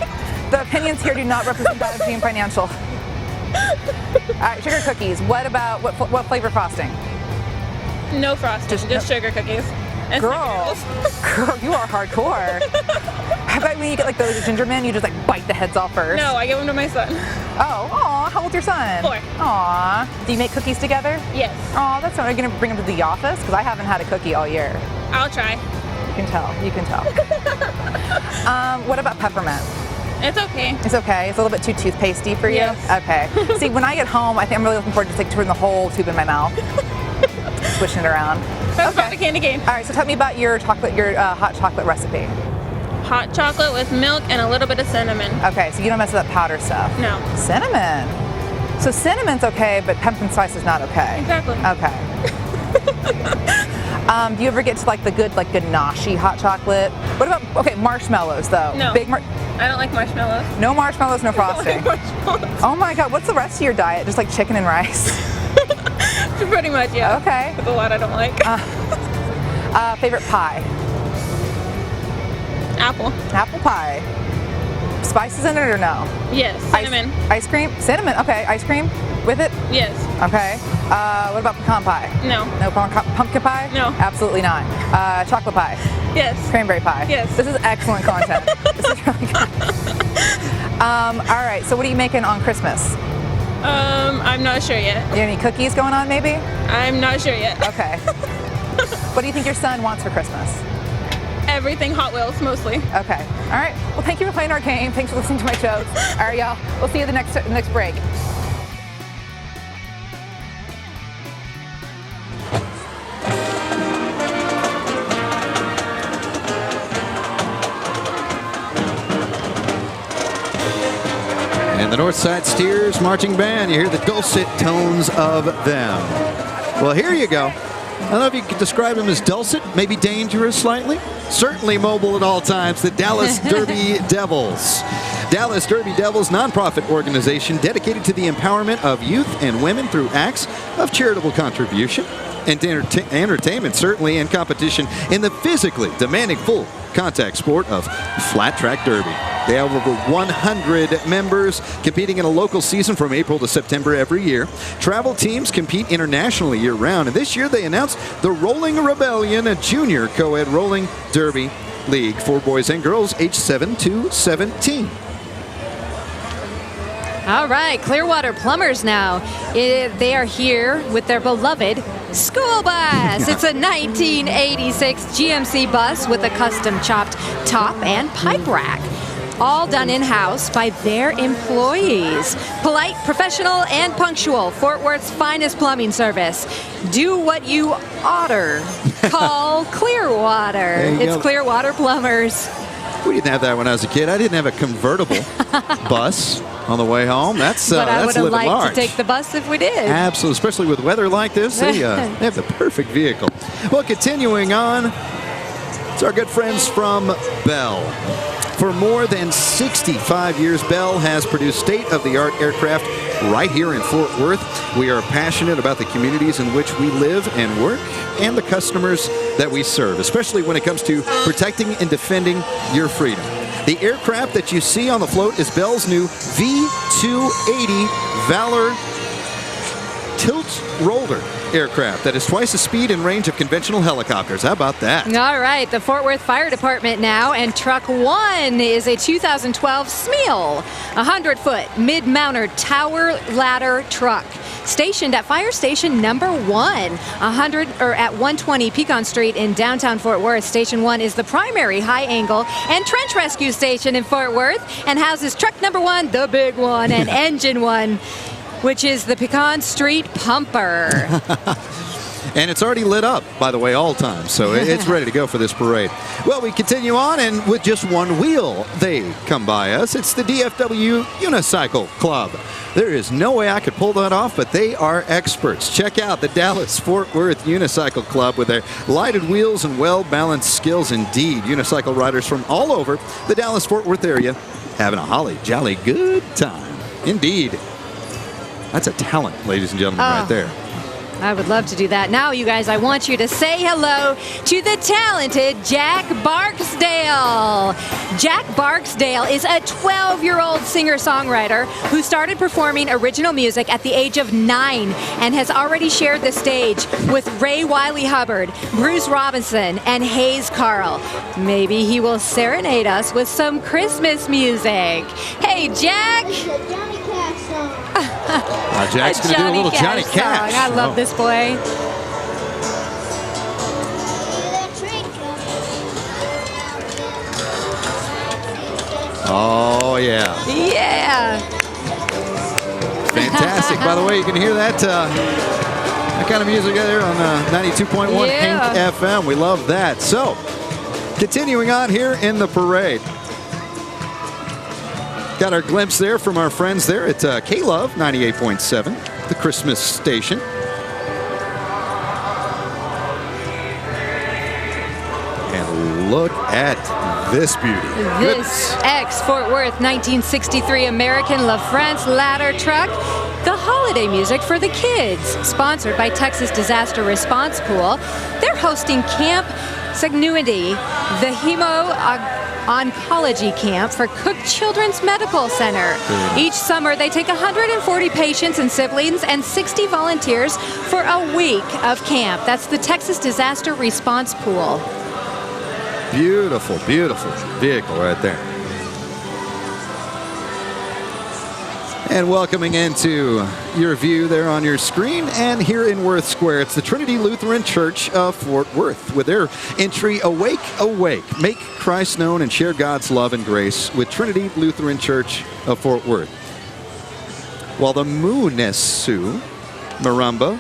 The opinions here do not represent that of GM Financial. All right, sugar cookies. What about what flavor frosting? No frosting, just sugar cookies. And girl, you are hardcore. How about when you get like those ginger men, you just like bite the heads off first? No, I give them to my son. Oh, aw, how old's your son? 4. Aw, do you make cookies together? Yes. Aw, that's fun. Are you gonna bring them to the office? Because I haven't had a cookie all year. I'll try. You can tell. You can tell. What about peppermint? It's okay. It's okay. It's a little bit too toothpastey for you? Yes. Okay. See, when I get home, I think I'm really looking forward to just like turning the whole tube in my mouth. Swishing it around. That's about the candy cane. All right, so tell me about your hot chocolate recipe. Hot chocolate with milk and a little bit of cinnamon. Okay, so you don't mess with that powder stuff? No. Cinnamon. So cinnamon's okay, but pumpkin spice is not okay? Exactly. Okay. Do you ever get to like the good like ganache hot chocolate? What about marshmallows though? No. I don't like marshmallows. No marshmallows, no frosting. I don't like marshmallows. Oh my god, what's the rest of your diet? Just like chicken and rice? Pretty much, yeah. Okay. There's a lot I don't like. Favorite pie? Apple. Apple pie. Spices in it or no? Yes, cinnamon. Ice cream? Cinnamon, okay. Ice cream with it? Yes. Okay. What about pecan pie? No. No pumpkin pie? No. Absolutely not. Chocolate pie? Yes. Cranberry pie? Yes. This is excellent content. This is really good. All right, so what are you making on Christmas? I'm not sure yet. You have any cookies going on maybe? I'm not sure yet. Okay. What do you think your son wants for Christmas? Everything Hot Wheels, mostly. Okay. All right. Well, thank you for playing our game. Thanks for listening to my shows. All right, y'all. We'll see you the next break. And the Northside Steers Marching Band, you hear the dulcet tones of them. Well, here you go. I don't know if you could describe them as dulcet, maybe dangerous slightly. Certainly mobile at all times, the Dallas Derby Devils. Dallas Derby Devils, nonprofit organization dedicated to the empowerment of youth and women through acts of charitable contribution and entertainment, certainly, and competition in the physically demanding full contact sport of flat track derby. They have over 100 members competing in a local season from April to September every year. Travel teams compete internationally year-round, and this year they announced the Rolling Rebellion, a junior co-ed rolling derby league for boys and girls aged 7 to 17. All right, Clearwater Plumbers now. They are here with their beloved school bus. It's a 1986 GMC bus with a custom chopped top and pipe rack. All done in-house by their employees. Polite, professional, and punctual. Fort Worth's finest plumbing service. Do what you oughter. Call Clearwater. It's go. Clearwater Plumbers. We didn't have that when I was a kid. I didn't have a convertible bus on the way home. That's but I would have living liked large. to take the bus if we did. Absolutely, especially with weather like this. They have the perfect vehicle. Well, continuing on, it's our good friends from Bell. For more than 65 years, Bell has produced state-of-the-art aircraft right here in Fort Worth. We are passionate about the communities in which we live and work and the customers that we serve, especially when it comes to protecting and defending your freedom. The aircraft that you see on the float is Bell's new V-280 Valor tilt roller aircraft that is twice the speed and range of conventional helicopters. How about that? All right, the Fort Worth Fire Department now, and Truck 1 is a 2012 SMEAL, 100-foot mid-mounted tower ladder truck. Stationed at Fire Station number 1, at 120 Pecan Street in downtown Fort Worth. Station 1 is the primary high-angle and trench rescue station in Fort Worth and houses truck number 1, the big one, and engine 1, which is the Pecan Street Pumper. And it's already lit up, by the way, all times, so it's ready to go for this parade. Well, we continue on, and with just one wheel, they come by us. It's the DFW Unicycle Club. There is no way I could pull that off, but they are experts. Check out the Dallas-Fort Worth Unicycle Club with their lighted wheels and well-balanced skills indeed. Unicycle riders from all over the Dallas-Fort Worth area having a holly jolly good time. Indeed. That's a talent, ladies and gentlemen, right there. I would love to do that. Now, you guys, I want you to say hello to the talented Jack Barksdale. Jack Barksdale is a 12-year-old singer-songwriter who started performing original music at the age of 9 and has already shared the stage with Ray Wiley Hubbard, Bruce Robinson, and Hayes Carl. Maybe he will serenade us with some Christmas music. Hey, Jack! Jack's going to do a little Johnny Cash. I love this boy. Oh, yeah. Yeah. Fantastic. By the way, you can hear that kind of music there on 92.1 Hank FM. We love that. So, continuing on here in the parade. Got our glimpse there from our friends there at K-Love 98.7, the Christmas station. And look at this beauty. This ex-Fort Worth 1963 American La France ladder truck, the holiday music for the kids, sponsored by Texas Disaster Response Pool. They're hosting Camp Seguinity, the Hemo-Oncology Camp for Cook Children's Medical Center. Each summer, they take 140 patients and siblings and 60 volunteers for a week of camp. That's the Texas Disaster Response Pool. Beautiful, beautiful vehicle right there. And welcoming into your view there on your screen and here in Worth Square, it's the Trinity Lutheran Church of Fort Worth with their entry, Awake, Awake, Make Christ Known and Share God's Love and Grace with Trinity Lutheran Church of Fort Worth. While the Munesu Maramba,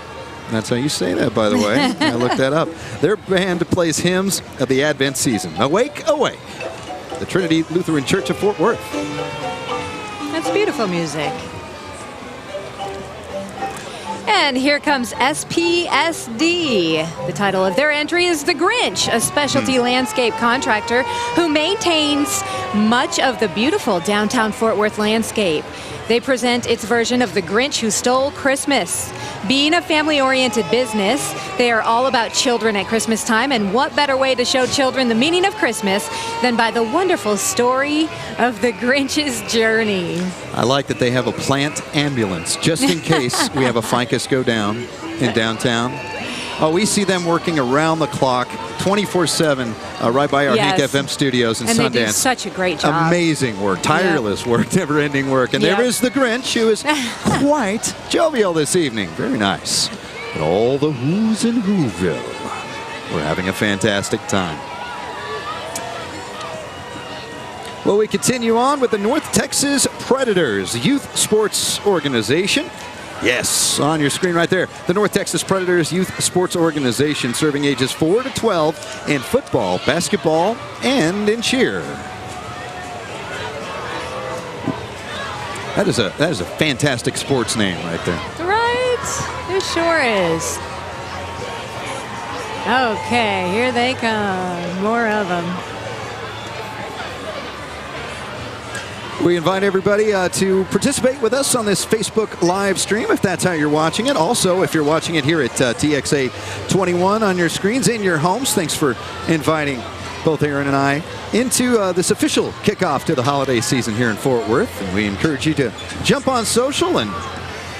that's how you say that, by the way, I looked that up, their band plays hymns of the Advent season. Awake, Awake, the Trinity Lutheran Church of Fort Worth. That's beautiful music. And here comes SPSD. The title of their entry is The Grinch, a specialty landscape contractor who maintains much of the beautiful downtown Fort Worth landscape. They present its version of The Grinch Who Stole Christmas. Being a family-oriented business, they are all about children at Christmas time, and what better way to show children the meaning of Christmas than by the wonderful story of the Grinch's journey. I like that they have a plant ambulance, just in case we have a ficus go down in downtown. Oh, we see them working around the clock, 24/7, right by our Hank FM studios in Sundance. And they do such a great job. Amazing work, tireless work, never-ending work. And there is the Grinch, who is quite jovial this evening. Very nice. But all the who's in Whoville, we're having a fantastic time. Well, we continue on with the North Texas Predators Youth Sports Organization. Yes, on your screen right there. The North Texas Predators Youth Sports Organization, serving ages 4 to 12 in football, basketball, and in cheer. That is a fantastic sports name right there. Right? It sure is. Okay, here they come. More of them. We invite everybody to participate with us on this Facebook live stream, if that's how you're watching it. Also, if you're watching it here at TXA 21 on your screens in your homes, thanks for inviting both Aaron and I into this official kickoff to the holiday season here in Fort Worth. And we encourage you to jump on social and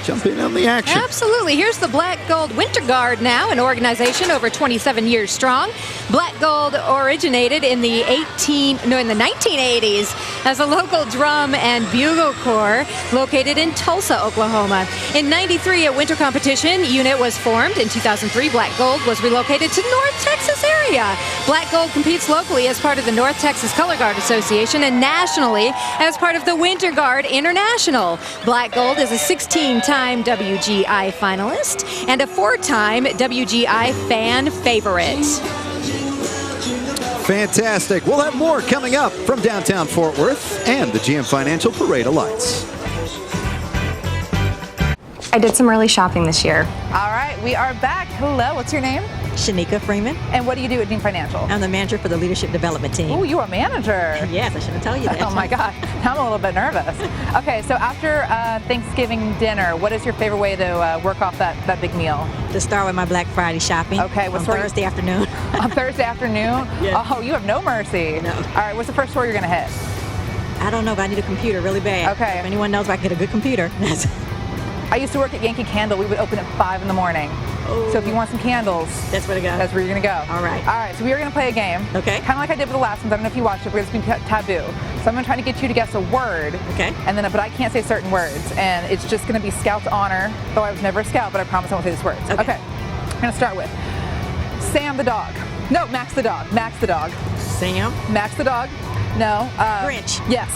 jump in on the action. Absolutely. Here's the Black Gold Winter Guard now, an organization over 27 years strong. Black Gold originated in the 1980s as a local drum and bugle corps located in Tulsa, Oklahoma. In 93, a winter competition unit was formed. In 2003, Black Gold was relocated to North Texas area. Black Gold competes locally as part of the North Texas Color Guard Association and nationally as part of the Winter Guard International. Black Gold is a 16-time WGI finalist and a 4-time WGI fan favorite. Fantastic. We'll have more coming up from downtown Fort Worth and the GM Financial Parade of Lights. I did some early shopping this year. All right, we are back. Hello, what's your name? Shanika Freeman. And what do you do at GM Financial? I'm the manager for the leadership development team. Oh, you're a manager. Yes, I shouldn't tell you that. Oh my God, I'm a little bit nervous. Okay, so after Thanksgiving dinner, what is your favorite way to work off that big meal? To start with my Black Friday shopping. Okay, on Thursday afternoon. On Thursday afternoon? Yes. Oh, you have no mercy. No. All right, what's the first store you're gonna hit? I don't know, but I need a computer really bad. Okay. If anyone knows where I can get a good computer. I used to work at Yankee Candle. We would open at 5 in the morning. Oh. So if you want some candles, that's where to go. That's where you're gonna go. All right. All right. So we are gonna play a game. Okay. Kind of like I did with the last ones. I don't know if you watched it, but it's gonna be taboo. So I'm gonna try to get you to guess a word. Okay. And then, but I can't say certain words, and it's just gonna be Scout's honor. Though I was never a Scout, but I promise I won't say these words. Okay. I'm gonna start with Sam the dog. No, Max the dog. Max the dog. Sam. Max the dog. No. Grinch. Yes.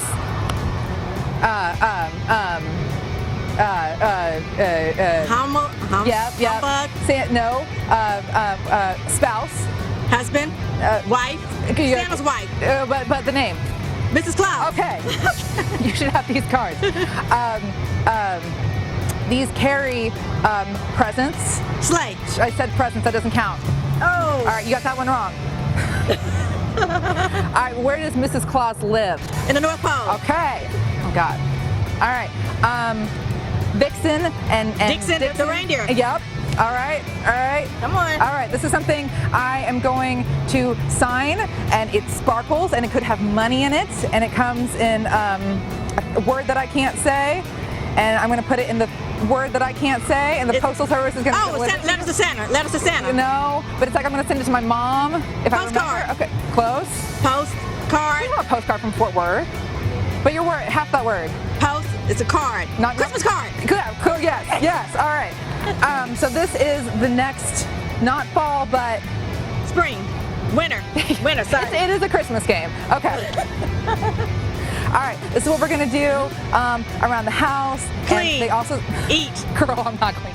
Yep. No. Spouse. Husband. Wife. Santa's wife. But the name. Mrs. Claus. Okay. You should have these cards. These carry presents. Sleigh. I said presents. That doesn't count. Oh. All right. You got that one wrong. All right. Where does Mrs. Claus live? In the North Pole. Okay. Oh God. All right. Vixen and Dixon, the reindeer. Yep. All right. Come on. All right. This is something I am going to sign, and it sparkles, and it could have money in it, and it comes in a word that I can't say, and I'm going to put it in the word that I can't say, and the Postal Service is going to. Oh, letters to Santa. Letters to Santa. No, but it's like I'm going to send it to my mom if I remember. Postcard. Okay. Close. Postcard. You want a postcard from Fort Worth, but your word, half that word. Post. It's a card. Not Christmas card. Cool. Yes. All right. So this is the next, not fall, but spring, winter. Sorry. It is a Christmas game. Okay. All right. This is what we're gonna do around the house. Clean. And they also eat. Girl, I'm not clean.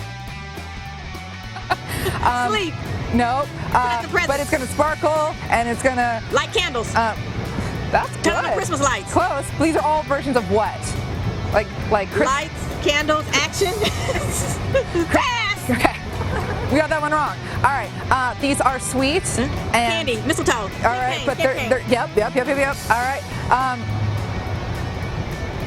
Sleep. No. But it's gonna sparkle and it's gonna light candles. That's good. Christmas lights. Close. These are all versions of what? Like lights, candles, action. Pass. Okay. We got that one wrong. All right. These are sweets. And Candy, mistletoe. All right, but they're yep. All right.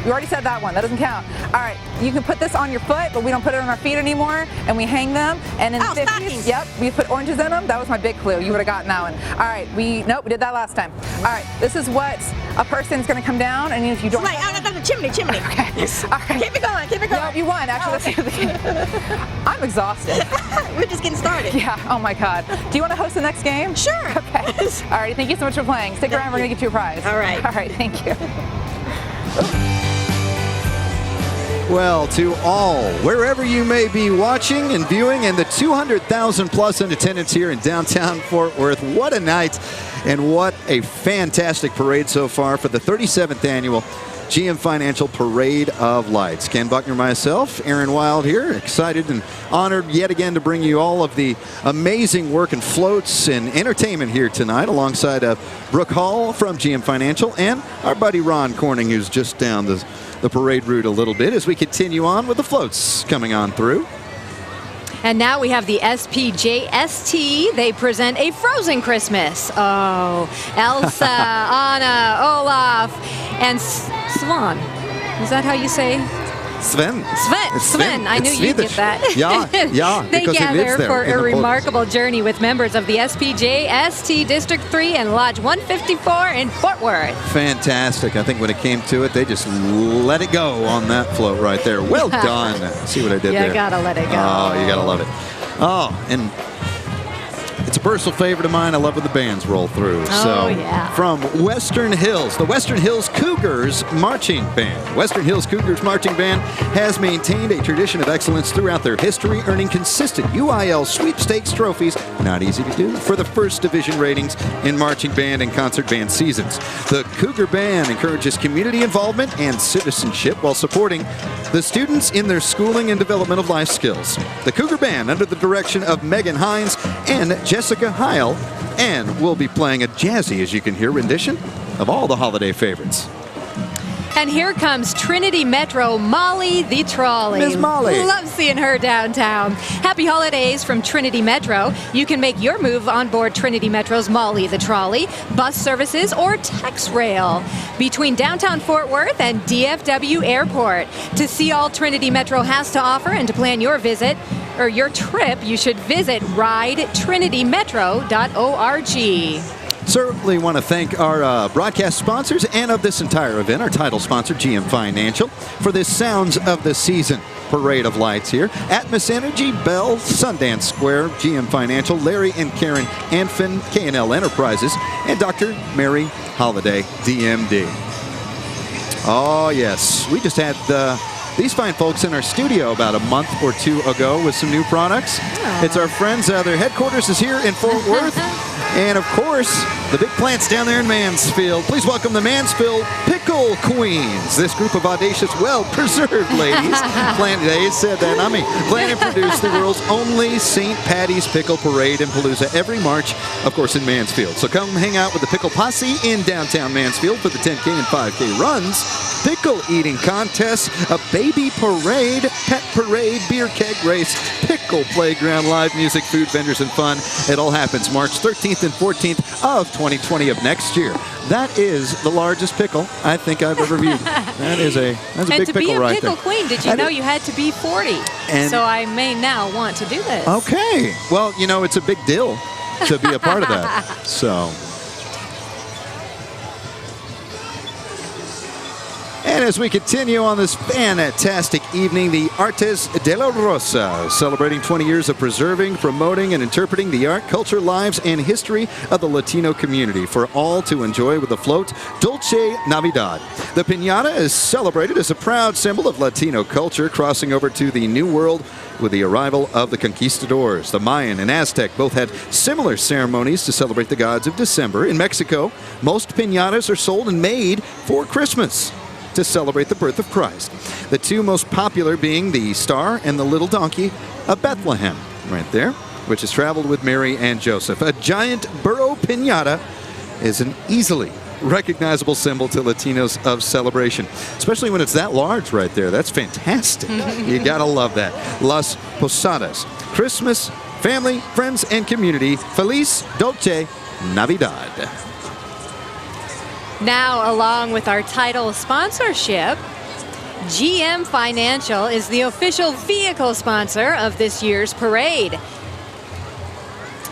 We already said that one. That doesn't count. All right. You can put this on your foot, but we don't put it on our feet anymore, and we hang them. And in the 50s, stockings. yep, we put oranges in them. That was my big clue. You would have gotten that one. All right. Nope, we did that last time. All right. This is what a person's going to come down, and if you don't. Like, the chimney. Okay. All right. Keep it going. No, you won. Actually, I'm exhausted. We're just getting started. Yeah. Oh my God. Do you want to host the next game? Sure. Okay. All right. Thank you so much for playing. Stick around. We're going to get you a prize. All right. All right. Thank you. Well, to all, wherever you may be watching and viewing, and the 200,000 plus in attendance here in downtown Fort Worth, what a night and what a fantastic parade so far for the 37th annual GM Financial Parade of Lights. Ken Buckner, myself, Aaron Wild here, excited and honored yet again to bring you all of the amazing work and floats and entertainment here tonight, alongside Brooke Hall from GM Financial and our buddy Ron Corning, who's just down the parade route a little bit as we continue on with the floats coming on through. And now we have the SPJST. They present a Frozen Christmas. Oh, Elsa, Anna, Olaf, and Svan. Is that how you say? Sven. I knew you'd get that. Yeah. They gather for a remarkable journey with members of the SPJST District 3 and Lodge 154 in Fort Worth. Fantastic. I think when it came to it, they just let it go on that float right there. Well done. See what I did there? You gotta let it go. Oh, you gotta love it. Oh, and it's a personal favorite of mine. I love when the bands roll through. From Western Hills, the Western Hills Cougars Marching Band. Western Hills Cougars Marching Band has maintained a tradition of excellence throughout their history, earning consistent UIL sweepstakes trophies, not easy to do, for the first division ratings in marching band and concert band seasons. The Cougar Band encourages community involvement and citizenship while supporting the students in their schooling and development of life skills. The Cougar Band, under the direction of Megan Hines and Jessica Heil, and we'll be playing a jazzy, as you can hear, rendition of all the holiday favorites. And here comes Trinity Metro Molly the Trolley. Miss Molly. Love seeing her downtown. Happy holidays from Trinity Metro. You can make your move on board Trinity Metro's Molly the Trolley, bus services, or TexRail between downtown Fort Worth and DFW Airport. To see all Trinity Metro has to offer and to plan your visit or your trip, you should visit ridetrinitymetro.org. Certainly want to thank our broadcast sponsors and of this entire event, our title sponsor, GM Financial, for this Sounds of the Season Parade of Lights here. Atmos Energy, Bell, Sundance Square, GM Financial, Larry and Karen Anfin, K&L Enterprises, and Dr. Mary Holliday, DMD. Oh, yes. We just had these fine folks in our studio about a month or two ago with some new products. Oh. It's our friends. Their headquarters is here in Fort Worth. And, of course, the big plant's down there in Mansfield. Please welcome the Mansfield Pickle Queens. This group of audacious, well-preserved ladies plan to produce the world's only St. Patty's Pickle Parade in Palooza every March, of course, in Mansfield. So come hang out with the Pickle Posse in downtown Mansfield for the 10K and 5K runs, pickle eating contests, a baby parade, pet parade, beer keg race, pickle playground, live music, food vendors, and fun. It all happens March 13th and 14th of 2020 of next year. That is the largest pickle I think I've ever viewed. That's a big pickle right there. And to be a pickle queen, did you know you had to be 40? So I may now want to do this. Okay. Well, you know, it's a big deal to be a part of that. So. And as we continue on this fantastic evening, the Artes de la Rosa, celebrating 20 years of preserving, promoting, and interpreting the art, culture, lives, and history of the Latino community for all to enjoy with the float Dulce Navidad. The piñata is celebrated as a proud symbol of Latino culture, crossing over to the New World with the arrival of the conquistadors. The Mayan and Aztec both had similar ceremonies to celebrate the gods of December. In Mexico, most piñatas are sold and made for Christmas to celebrate the birth of Christ. The two most popular being the Star and the Little Donkey of Bethlehem, right there, which has traveled with Mary and Joseph. A giant burro piñata is an easily recognizable symbol to Latinos of celebration, especially when it's that large right there. That's fantastic. You gotta love that. Las Posadas, Christmas, family, friends, and community. Feliz Dolce Navidad. Now, along with our title sponsorship, GM Financial is the official vehicle sponsor of this year's parade.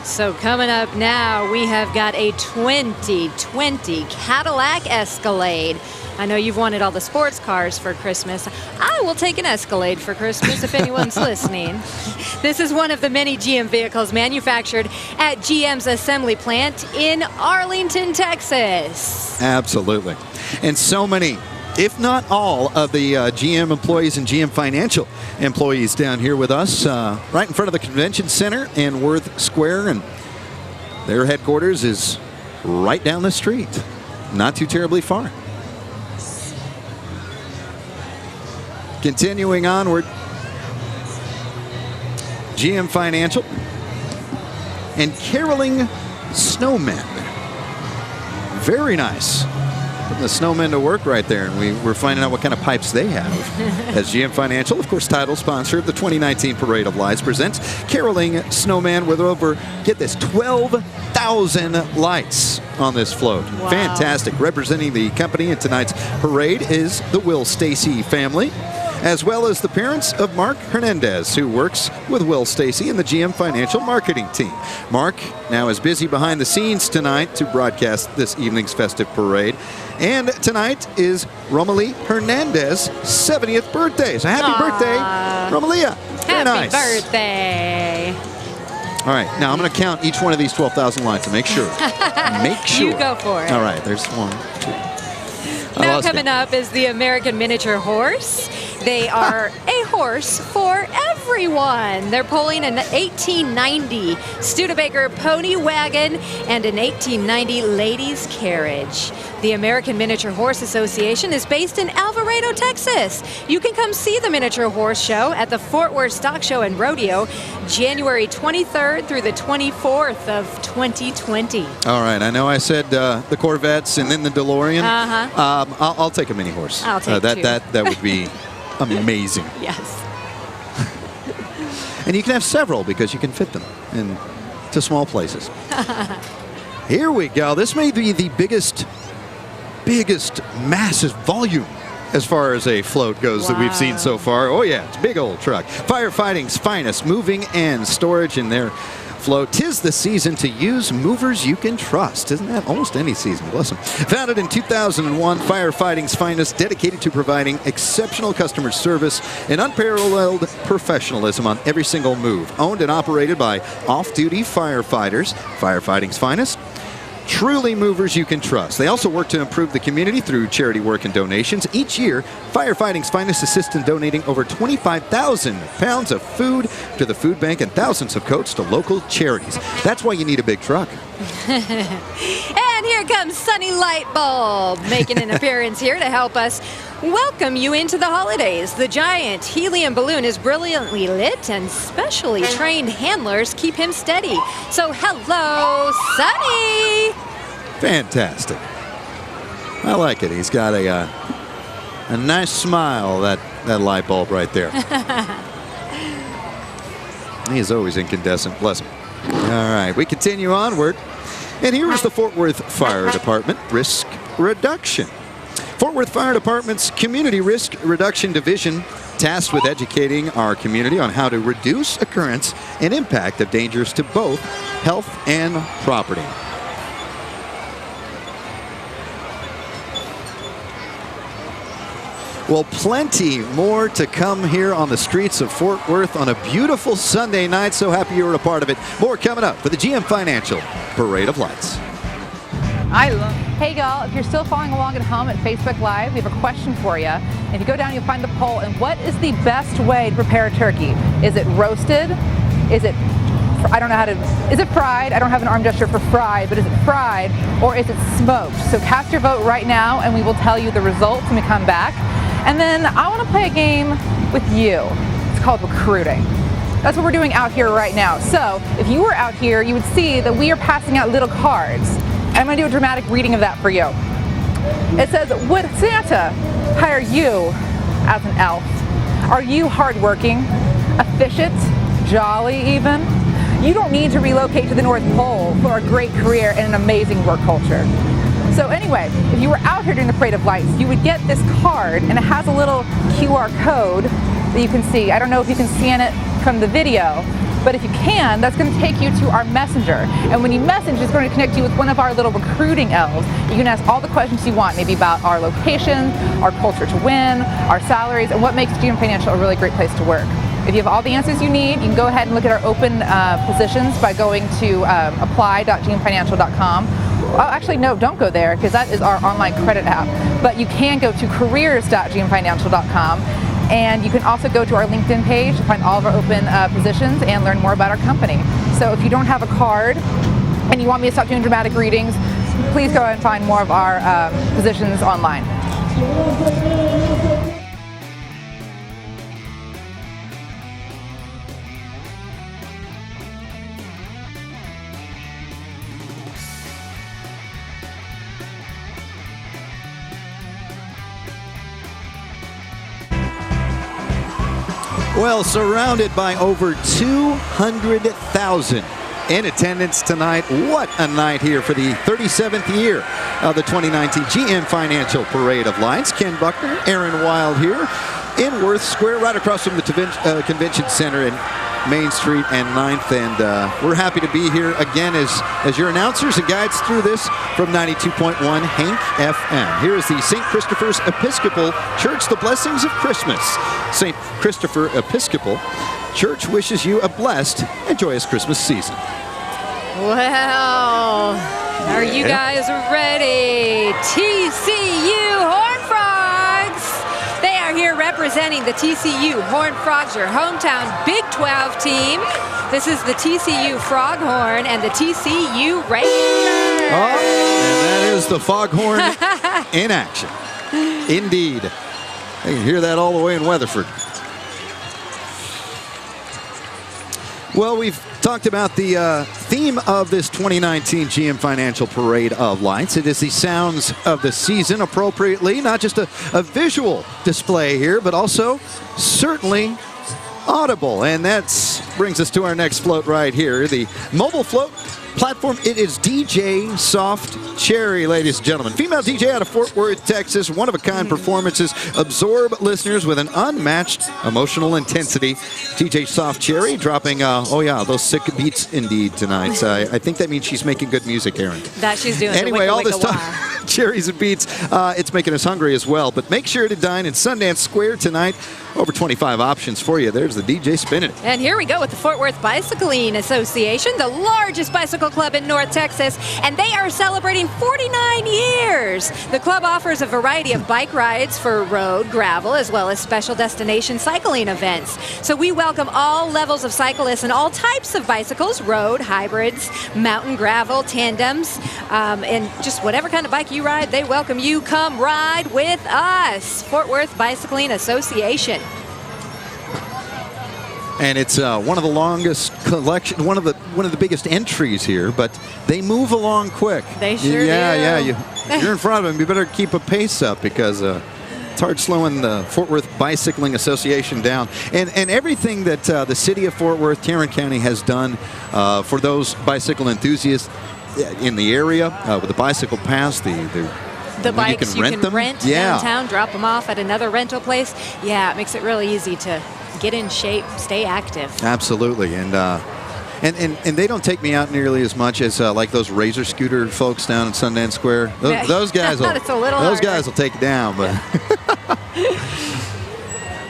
So coming up now, we have got a 2020 Cadillac Escalade. I know you've wanted all the sports cars for Christmas. I will take an Escalade for Christmas if anyone's listening. This is one of the many GM vehicles manufactured at GM's assembly plant in Arlington, Texas. Absolutely. And so many, if not all, of the GM employees and GM Financial employees down here with us right in front of the convention center in Worth Square, and their headquarters is right down the street, not too terribly far. Continuing onward, GM Financial and caroling snowmen. Very nice. Putting the snowmen to work right there, and we're finding out what kind of pipes they have. As GM Financial, of course, title sponsor of the 2019 Parade of Lights, presents caroling snowman with over, get this, 12,000 lights on this float. Wow. Fantastic. Representing the company in tonight's parade is the Will Stacy family, as well as the parents of Mark Hernandez, who works with Will Stacy and the GM Financial marketing team. Mark now is busy behind the scenes tonight to broadcast this evening's festive parade. And tonight is Romalie Hernandez's 70th birthday. So happy birthday, Romalia. Very nice. Happy birthday. All right, now I'm going to count each one of these 12,000 lights and make sure. Make sure. You go for it. All right, there's 1, 2. Now coming up is the American Miniature Horse. They are a horse for everyone. They're pulling an 1890 Studebaker pony wagon and an 1890 ladies carriage. The American Miniature Horse Association is based in Alvarado, Texas. You can come see the Miniature Horse Show at the Ft.Worth Stock Show and Rodeo, January 23rd through the 24th of 2020. All right, I know I said the Corvettes and then the DeLorean. I'll take a mini horse. I'll take two. That would be amazing. Yes. And you can have several because you can fit them into small places. Here we go. This may be the biggest massive volume as far as a float goes that we've seen so far. Oh yeah, it's a big old truck. Firefighting's finest moving and storage in their float. 'Tis the season to use movers you can trust. Isn't that almost any season? Bless them. Founded in 2001, Firefighting's finest, dedicated to providing exceptional customer service and unparalleled professionalism on every single move. Owned and operated by off-duty firefighters, Firefighting's finest, truly movers you can trust. They also work to improve the community through charity work and donations. Each year, Firefighting's finest assists in donating over 25,000 pounds of food to the food bank and thousands of coats to local charities. That's why you need a big truck. And here comes Sunny Lightbulb, making an appearance here to help us welcome you into the holidays. The giant helium balloon is brilliantly lit, and specially trained handlers keep him steady. So hello, Sunny! Fantastic. I like it. He's got a nice smile, that light bulb right there. He is always incandescent. Bless him. All right, we continue onward. And here is the Ft.Worth Fire Department Risk Reduction. Ft.Worth Fire Department's Community Risk Reduction Division, tasked with educating our community on how to reduce occurrence and impact of dangers to both health and property. Well, plenty more to come here on the streets of Fort Worth on a beautiful Sunday night. So happy you were a part of it. More coming up for the GM Financial Parade of Lights. Hey y'all, if you're still following along at home at Facebook Live, we have a question for you. If you go down, you'll find the poll. And what is the best way to prepare a turkey? Is it roasted? Is it, I don't know how to, is it fried? I don't have an arm gesture for fried, but is it fried or is it smoked? So cast your vote right now and we will tell you the results when we come back. And then I want to play a game with you. It's called recruiting. That's what we're doing out here right now. So if you were out here, you would see that we are passing out little cards. And I'm going to do a dramatic reading of that for you. It says, would Santa hire you as an elf? Are you hardworking, efficient, jolly even? You don't need to relocate to the North Pole for a great career and an amazing work culture. So anyway, if you were out here during the Parade of Lights, you would get this card, and it has a little QR code that you can see. I don't know if you can scan it from the video, but if you can, that's going to take you to our messenger. And when you message, it's going to connect you with one of our little recruiting elves. You can ask all the questions you want, maybe about our location, our culture to win, our salaries, and what makes GM Financial a really great place to work. If you have all the answers you need, you can go ahead and look at our open positions by going to apply.gmfinancial.com. Oh, actually, no, don't go there, because that is our online credit app. But you can go to careers.gmfinancial.com, and you can also go to our LinkedIn page to find all of our open positions and learn more about our company. So if you don't have a card and you want me to stop doing dramatic readings, please go and find more of our positions online. Well, surrounded by over 200,000 in attendance tonight. What a night here for the 37th year of the 2019 GM Financial Parade of Lights. Ken Buckner, Aaron Wild here in Worth Square, right across from the Convention Center in Main Street and 9th. And we're happy to be here again as your announcers and guides through this from 92.1 Hank FM. Here is the St. Christopher's Episcopal Church, the blessings of Christmas. St. Christopher Episcopal Church wishes you a blessed and joyous Christmas season. Well, are you guys ready? TCU Horned Frogs! They are here representing the TCU Horned Frogs, your hometown Big 12 team. This is the TCU Froghorn and the TCU Rangers. Oh, and that is the Foghorn in action. Indeed. You can hear that all the way in Weatherford. Well, we've talked about the theme of this 2019 GM Financial Parade of Lights. It is the sounds of the season, appropriately, not just a visual display here, but also certainly audible. And that brings us to our next float right here, the mobile float platform. It is DJ Soft Cherry, ladies and gentlemen. Female DJ out of Fort Worth, Texas. One-of-a-kind performances absorb listeners with an unmatched emotional intensity. DJ Soft Cherry dropping, oh yeah, those sick beats indeed tonight. I think that means she's making good music, Aaron. That she's doing. Anyway, all this time, cherries and beats, it's making us hungry as well. But make sure to dine in Sundance Square tonight. Over 25 options for you. There's the DJ spinning it. And here we go with the Fort Worth Bicycling Association, the largest bicycle club in North Texas, and they are celebrating 49 years. The club offers a variety of bike rides for road, gravel, as well as special destination cycling events. So we welcome all levels of cyclists and all types of bicycles, road, hybrids, mountain, gravel, tandems, and just whatever kind of bike you ride, they welcome you. Come ride with us. Fort Worth Bicycling Association. And it's one of the longest collection, one of the biggest entries here, but they move along quick. They sure do. Yeah, you're in front of them. You better keep a pace up because it's hard slowing the Fort Worth Bicycling Association down. And everything that the city of Fort Worth, Tarrant County has done for those bicycle enthusiasts in the area with the bicycle pass, the bikes you can rent downtown, drop them off at another rental place. Yeah, it makes it really easy to get in shape, stay active. Absolutely, and they don't take me out nearly as much as like those Razor scooter folks down in Sundance Square. Those guys will. Those guys will take it down, but.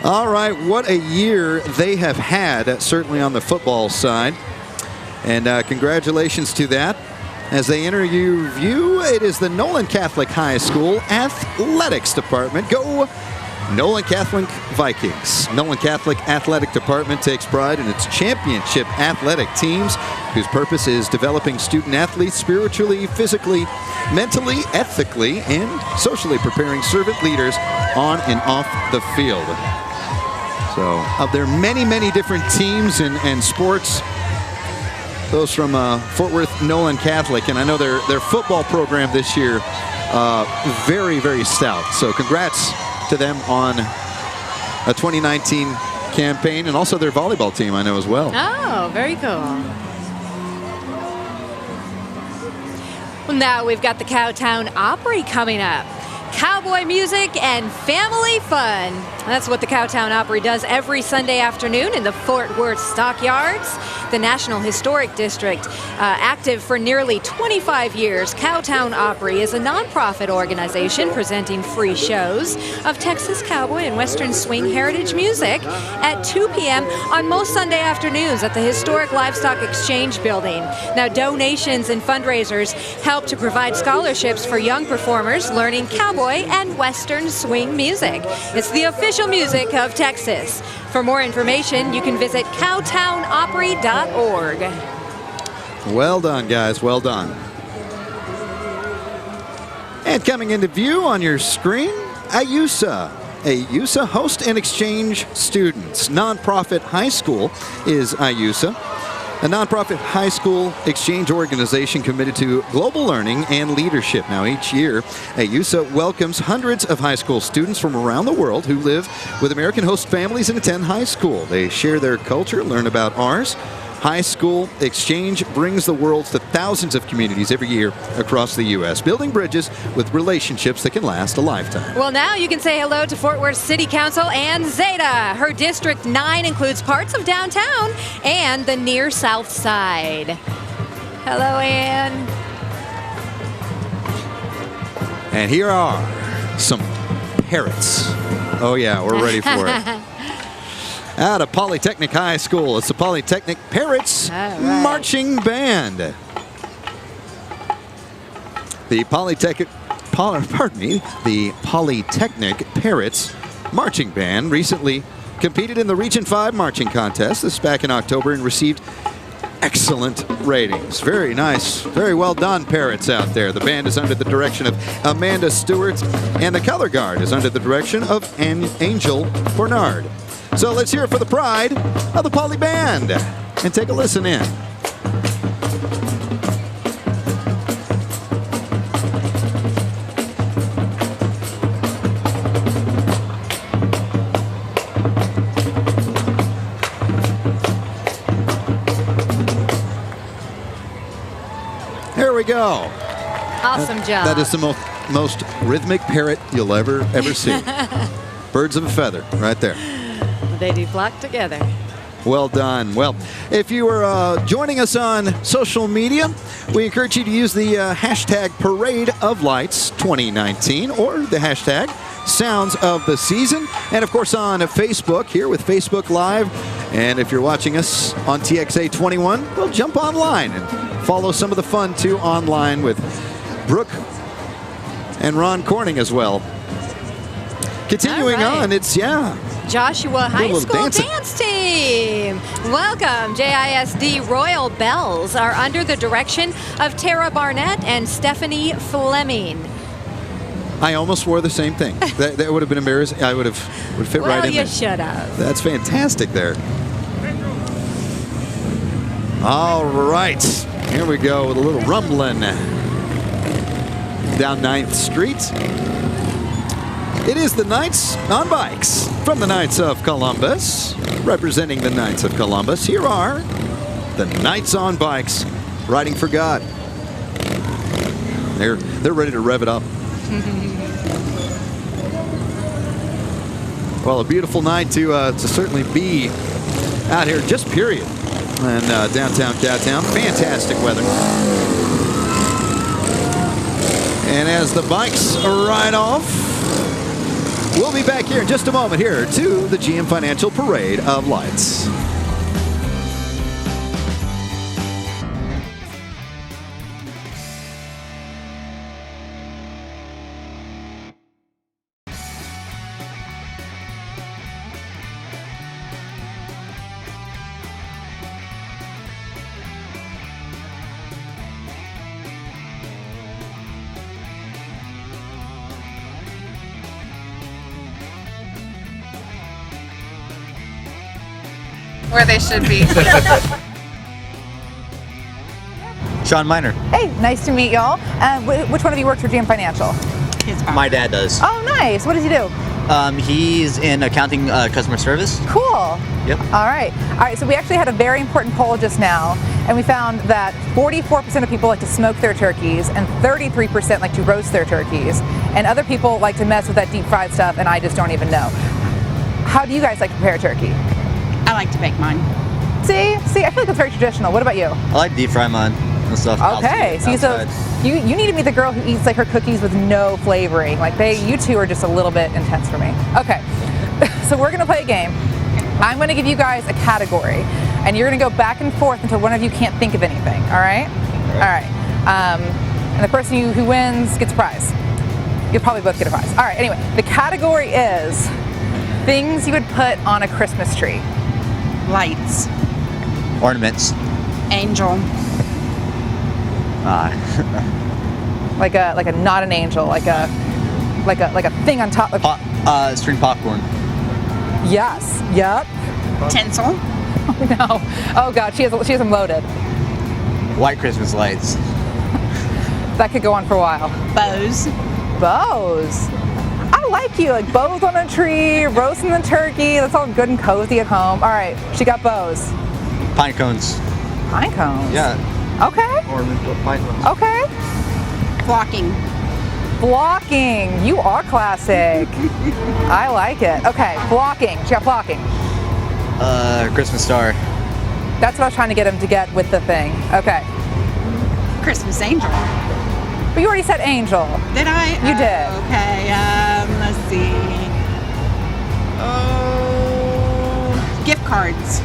All right, what a year they have had, certainly on the football side, and congratulations to that. As they enter your view, it is the Nolan Catholic High School Athletics Department. Go Nolan Catholic Vikings. Nolan Catholic Athletic Department takes pride in its championship athletic teams, whose purpose is developing student athletes spiritually, physically, mentally, ethically, and socially preparing servant leaders on and off the field. So, of their many, many different teams and sports, those from Fort Worth Nolan Catholic, and I know their football program this year very, very stout. So congrats to them on a 2019 campaign, and also their volleyball team, I know, as well. Oh, very cool. Well, now we've got the Cowtown Opry coming up. Cowboy music and family fun. That's what the Cowtown Opry does every Sunday afternoon in the Ft.Worth Stockyards. The National Historic District, active for nearly 25 years, Cowtown Opry is a nonprofit organization presenting free shows of Texas cowboy and Western swing heritage music at 2 p.m. on most Sunday afternoons at the historic Livestock Exchange Building. Now, donations and fundraisers help to provide scholarships for young performers learning cowboy and Western swing music. It's the official music of Texas. For more information, you can visit cowtownopry.org. Well done, guys. Well done. And coming into view on your screen, IEBA. IEBA Host and Exchange Students. Nonprofit high school is IEBA, a nonprofit high school exchange organization committed to global learning and leadership. Now, each year, IEBA welcomes hundreds of high school students from around the world who live with American host families and attend high school. They share their culture, learn about ours. High school exchange brings the world to thousands of communities every year across the U.S., building bridges with relationships that can last a lifetime. Well, now you can say hello to Ft.Worth City Council Ann Zeta. Her District 9 includes parts of downtown and the near south side. Hello, Ann. And here are some parrots. Oh, yeah, we're ready for it. Out of Polytechnic High School, it's the Polytechnic Parrots Marching Band. The Polytechnic Parrots Marching Band recently competed in the Region 5 Marching Contest. This back in October and received excellent ratings. Very nice. Very well done, parrots out there. The band is under the direction of Amanda Stewart, and the color guard is under the direction of Angel Bernard. So let's hear it for the pride of the Poly Band and take a listen in. Here we go. Awesome job. That is the most rhythmic parrot you'll ever see. Birds of a feather right there. They do flock together. Well done. Well, if you are joining us on social media, we encourage you to use the hashtag Parade of Lights 2019 or the hashtag Sounds of the Season. And of course on Facebook here with Facebook Live. And if you're watching us on TXA 21, well, jump online and follow some of the fun too online with Brooke and Ron Corning as well. Continuing on, it's, Joshua High School Dance Team. Welcome. JISD Royal Bells are under the direction of Tara Barnett and Stephanie Fleming. I almost wore the same thing. That would have been embarrassing. I would have fit right in there. Well, you should have. That's fantastic there. All right. Here we go with a little rumbling down 9th Street. It is the Knights on Bikes from the Knights of Columbus. Representing the Knights of Columbus, here are the Knights on Bikes riding for God. They're ready to rev it up. Well, a beautiful night to certainly be out here, just period, in downtown Cowtown. Fantastic weather. And as the bikes ride off, we'll be back here in just a moment here to the GM Financial Parade of Lights. Where they should be. Sean Miner. Hey, nice to meet y'all. Which one of you works for GM Financial? My dad does. Oh, nice. What does he do? He's in accounting, customer service. Cool. Yep. All right. So we actually had a very important poll just now, and we found that 44% of people like to smoke their turkeys, and 33% like to roast their turkeys, and other people like to mess with that deep fried stuff, and I just don't even know. How do you guys like to prepare turkey? I like to bake mine. See, I feel like it's very traditional. What about you? I like deep fry mine and stuff. Okay, so you need to meet the girl who eats like her cookies with no flavoring. Like you two are just a little bit intense for me. Okay, so we're gonna play a game. I'm gonna give you guys a category, and you're gonna go back and forth until one of you can't think of anything. All right? All right. And the person who wins gets a prize. You'll probably both get a prize. All right. Anyway, the category is things you would put on a Christmas tree. Lights. Ornaments. Angel. Like a not an angel, like a thing on top of string popcorn. Yes. Yep. Tinsel. Oh no. Oh god, she has them loaded. White Christmas lights. That could go on for a while. Bows. Bows. I like you, like bows on a tree, roasting the turkey. That's all good and cozy at home. All right, she got bows. Pine cones. Pine cones. Yeah. Okay. Ornamental pine cones. Okay. Blocking. Blocking. You are classic. I like it. Okay, blocking. She got blocking. Christmas star. That's what I was trying to get him to get with the thing. Okay. Christmas angel. But you already said angel. Did I? You did. Okay, let's see. Oh, gift cards.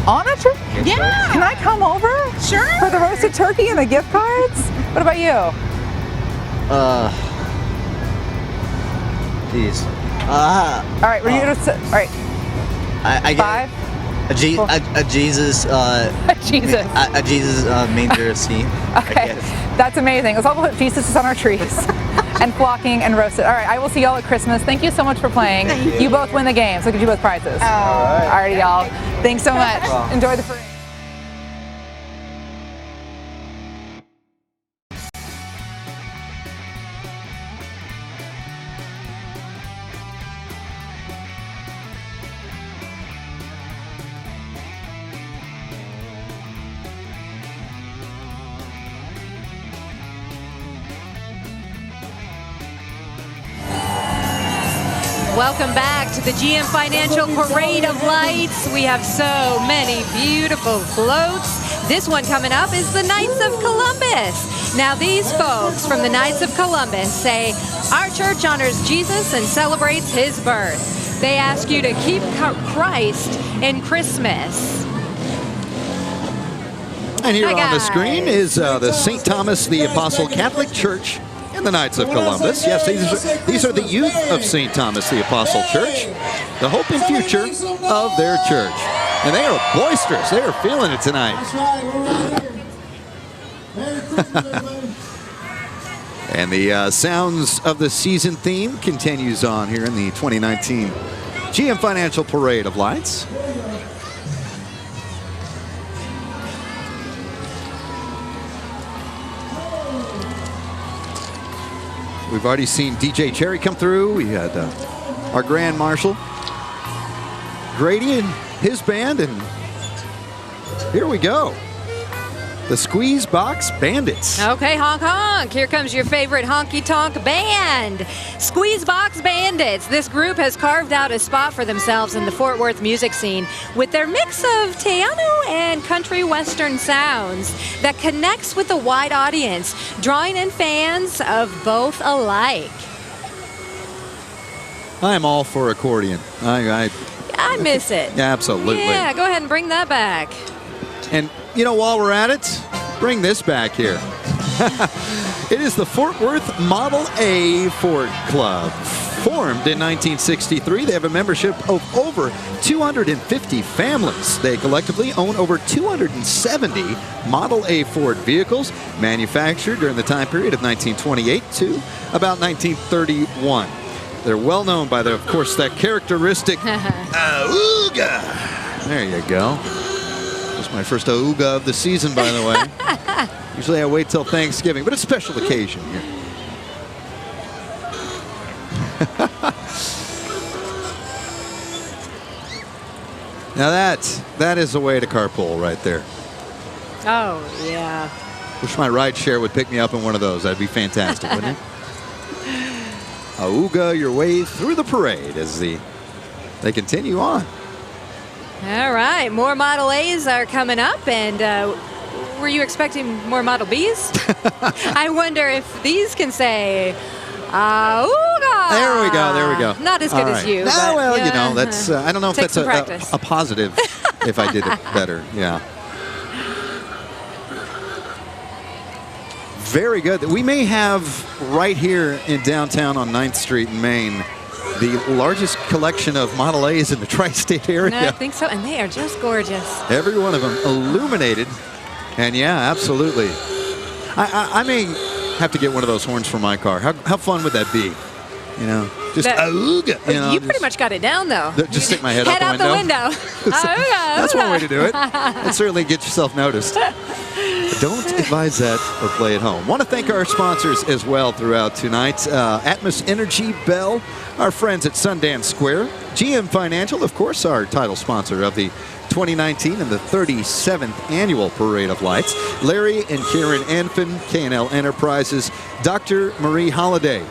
On a trip? Yeah. Can I come over? Sure. For the roasted turkey and the gift cards? What about you? Jeez. All right, we're gonna. All right. I get 5. a Jesus. Jesus. A Jesus manger scene. Okay, that's amazing. Let's all put Jesus on our trees. And flocking and roasted. All right, I will see y'all at Christmas. Thank you so much for playing. You both win the game, so I'll give you both prizes. All right, y'all. Thanks so much. Enjoy the parade. Welcome back to the GM Financial Parade of Lights. We have so many beautiful floats. This one coming up is the Knights of Columbus. Now these folks from the Knights of Columbus say, our church honors Jesus and celebrates his birth. They ask you to keep Christ in Christmas. And here on the screen is the St. Thomas the Apostle Catholic Church and the Knights of Columbus. Yes, these are the youth of St. Thomas the Apostle Church, the hope and future of their church. And they are boisterous. They are feeling it tonight. And the sounds of the season theme continues on here in the 2019 GM Financial Parade of Lights. We've already seen DJ Cherry come through. We had our Grand Marshal, Grady and his band, and here we go. The Squeeze Box Bandits. Okay, honk honk. Here comes your favorite honky tonk band. Squeeze Box Bandits. This group has carved out a spot for themselves in the Fort Worth music scene with their mix of Teano and country western sounds that connects with a wide audience, drawing in fans of both alike. I'm all for accordion. I miss it. Absolutely. Yeah, go ahead and bring that back. And, you know, while we're at it, bring this back here. It is the Fort Worth Model A Ford Club. Formed in 1963, they have a membership of over 250 families. They collectively own over 270 Model A Ford vehicles manufactured during the time period of 1928 to about 1931. They're well known by, of course, that characteristic auga. There you go. That's my first auga of the season, by the way. Usually I wait till Thanksgiving, but it's a special occasion here. Now that is the way to carpool right there. Oh, yeah. Wish my ride share would pick me up in one of those. That'd be fantastic, wouldn't it? Auga your way through the parade as they continue on. All right, more Model A's are coming up, and were you expecting more Model B's? I wonder if these can say, Auga! There we go, there we go. Not as good as you. No, but, well, you know, that's, I don't know if Take that's a positive if I did it better, yeah. Very good. We may have right here in downtown on 9th Street in Maine the largest collection of Model A's in the tri-state area. No, I think so, and they are just gorgeous. Every one of them illuminated, and yeah, absolutely. I may have to get one of those horns for my car. How fun would that be? You know, just auga. You pretty much got it down, though. Just stick my head out out the window. That's one way to do it. And certainly get yourself noticed. Don't advise that or play at home. Want to thank our sponsors as well throughout tonight. Atmos Energy, Bell, our friends at Sundance Square, GM Financial, of course, our title sponsor of the 2019 and the 37th Annual Parade of Lights, Larry and Karen Anfin, K&L Enterprises, Dr. Marie Holliday,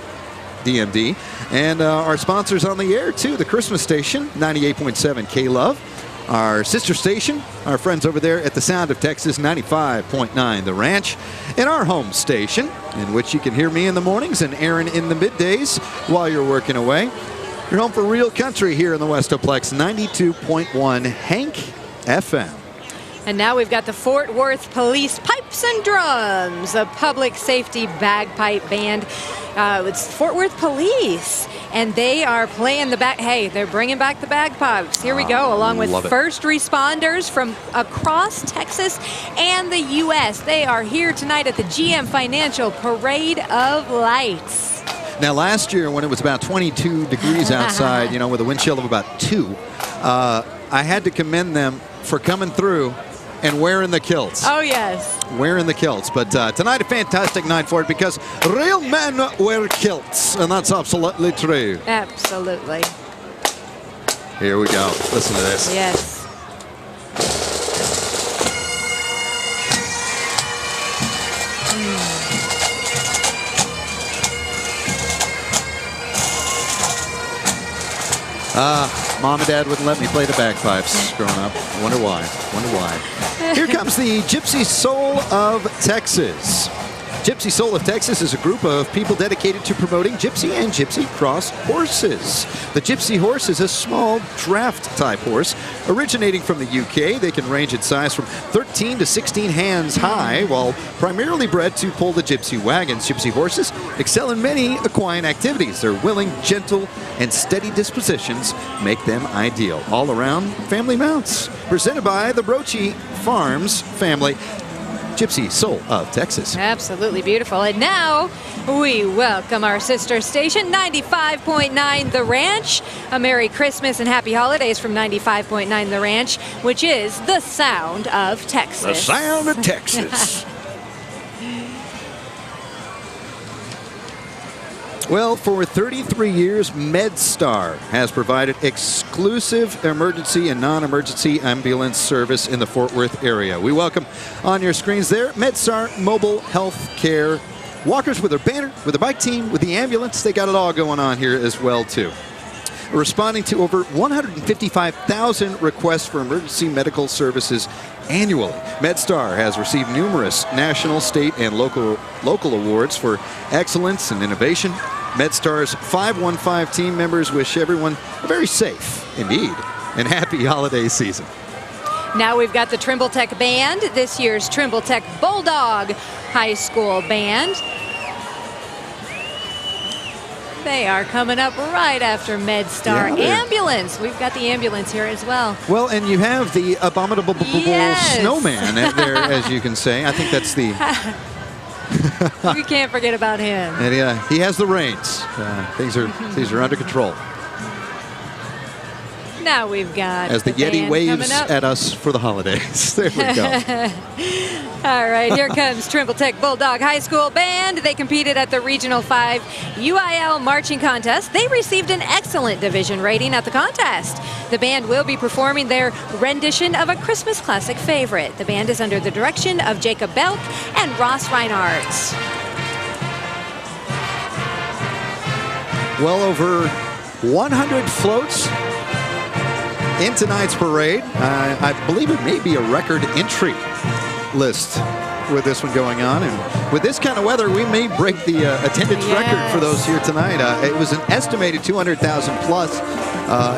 DMD, and our sponsors on the air, too, the Christmas station, 98.7 K-Love. Our sister station, our friends over there at the Sound of Texas, 95.9 The Ranch, and our home station, in which you can hear me in the mornings and Aaron in the middays while you're working away. You're home for real country here in the Westoplex, 92.1 Hank FM. And now we've got the Ft.Worth Police Pipes and Drums, a public safety bagpipe band. It's Ft.Worth Police, and they are playing they're bringing back the bagpipes. Here we go, along with first responders from across Texas and the U.S. They are here tonight at the GM Financial Parade of Lights. Now, last year when it was about 22 degrees outside, you know, with a wind chill of about 2, I had to commend them for coming through and wearing the kilts. Oh, yes. Wearing the kilts. But tonight, a fantastic night for it because real men wear kilts, and that's absolutely true. Absolutely. Here we go. Listen to this. Yes. Mom and Dad wouldn't let me play the bagpipes growing up. Wonder why. Here comes the Gypsy Soul of Texas. Gypsy Soul of Texas is a group of people dedicated to promoting Gypsy and Gypsy Cross horses. The Gypsy horse is a small draft-type horse originating from the UK. They can range in size from 13 to 16 hands high, while primarily bred to pull the Gypsy wagons. Gypsy horses excel in many equine activities. Their willing, gentle, and steady dispositions make them ideal all-around family mounts. Presented by the Brochi Farms family. Gypsy Soul of Texas. Absolutely beautiful. And now we welcome our sister station, 95.9 The Ranch. A Merry Christmas and Happy Holidays from 95.9 The Ranch, which is the Sound of Texas. The Sound of Texas. Well, for 33 years, MedStar has provided exclusive emergency and non-emergency ambulance service in the Fort Worth area. We welcome on your screens there, MedStar Mobile Health Care. Walkers with their banner, with the bike team, with the ambulance, they got it all going on here as well, too. Responding to over 155,000 requests for emergency medical services annually. MedStar has received numerous national, state, and local awards for excellence and innovation. MedStar's 515 team members wish everyone a very safe, indeed, and happy holiday season. Now we've got the Trimble Tech Band, this year's Trimble Tech Bulldog High School Band. They are coming up right after MedStar. Ambulance. We've got the ambulance here as well. Well, and you have the abominable snowman there, as you can say. I think that's the... We can't forget about him. And he has the reins. Things are under control. Now we've got as the Yeti band waves coming up. at us for the holidays. There we go. All right, here comes Trimble Tech Bulldog High School Band. They competed at the Regional 5 UIL Marching Contest. They received an excellent division rating at the contest. The band will be performing their rendition of a Christmas classic favorite. The band is under the direction of Jacob Belk and Ross Reinhardt. Well over 100 floats in tonight's parade. I believe it may be a record entry list with this one going on. And with this kind of weather, we may break the attendance record for those here tonight. It was an estimated 200,000 plus,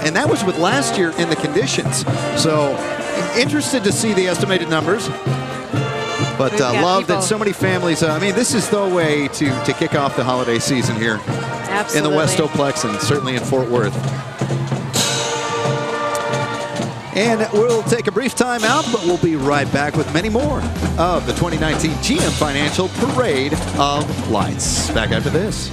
and that was with last year in the conditions. So interested to see the estimated numbers. But love that so many families, I mean, this is the way to kick off the holiday season here. Absolutely. In the Westoplex and certainly in Fort Worth. And we'll take a brief time out, but we'll be right back with many more of the 2019 GM Financial Parade of Lights. Back after this.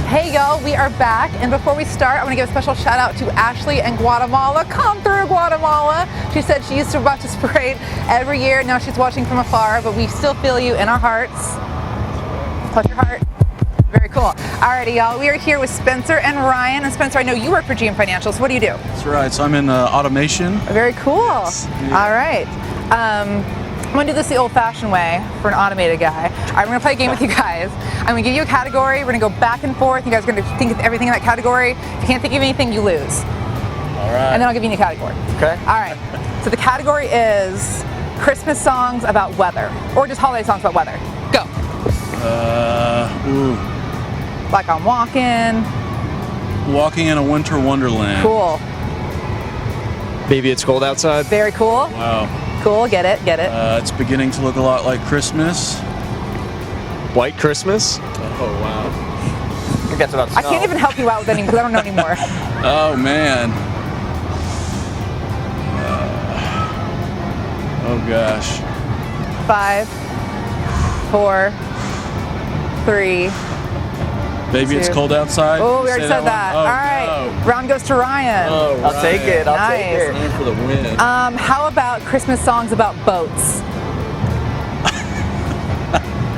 Hey y'all, we are back, and before we start, I want to give a special shout out to Ashley in Guatemala. Come through, Guatemala. She said she used to watch this parade every year. Now she's watching from afar, but we still feel you in our hearts. Clutch your heart. Very cool. Alrighty, y'all. We are here with Spencer and Ryan. And Spencer, I know you work for GM Financial, so what do you do? That's right. So I'm in automation. Very cool. Yes. Yeah. All right. I'm going to do this the old-fashioned way for an automated guy. All right, we're going to play a game with you guys. I'm going to give you a category. We're going to go back and forth. You guys are going to think of everything in that category. If you can't think of anything, you lose. All right. And then I'll give you a new category. Okay. All right. So the category is Christmas songs about weather, or just holiday songs about weather. Go. Like I'm walking in a winter wonderland. Cool. Maybe it's cold outside. Very cool. Wow. Cool, get it. It's beginning to look a lot like Christmas. White Christmas? Oh, wow. I think that's about snow. I can't even help you out with any because I don't know anymore. Oh, man. Oh, gosh. 5, 4, 3. Baby, it's cold outside. Oh, we already said that. Oh, all right. No. Round goes to Ryan. Oh, I'll take it. I'll take it. Time for the win. How about Christmas songs about boats?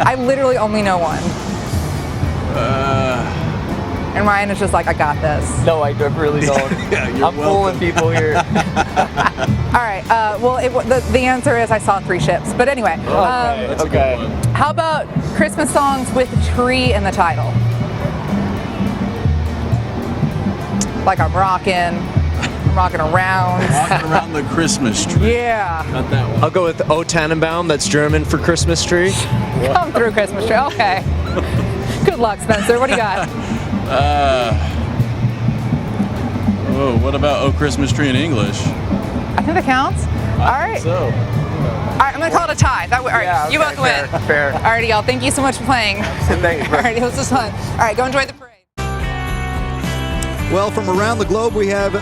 I literally only know one. And Ryan is just like, I got this. No, I really don't. Yeah, I'm fooling people here. All right. Well, the answer is I saw 3 ships. But anyway. Okay. How about Christmas songs with a tree in the title? Like I'm rocking around. Rocking around the Christmas tree. Yeah. Not that one. I'll go with O Tannenbaum. That's German for Christmas tree. Come through Christmas tree. Okay. Good luck, Spencer. What do you got? What about O Christmas Tree in English? I think that counts. All right. So. All right, I'm going to call it a tie. All right, Yeah, okay, you both win. Fair. All right, y'all. Thank you so much for playing. Thank you. All right, it was just fun. All right, go enjoy the parade. Well, from around the globe, we have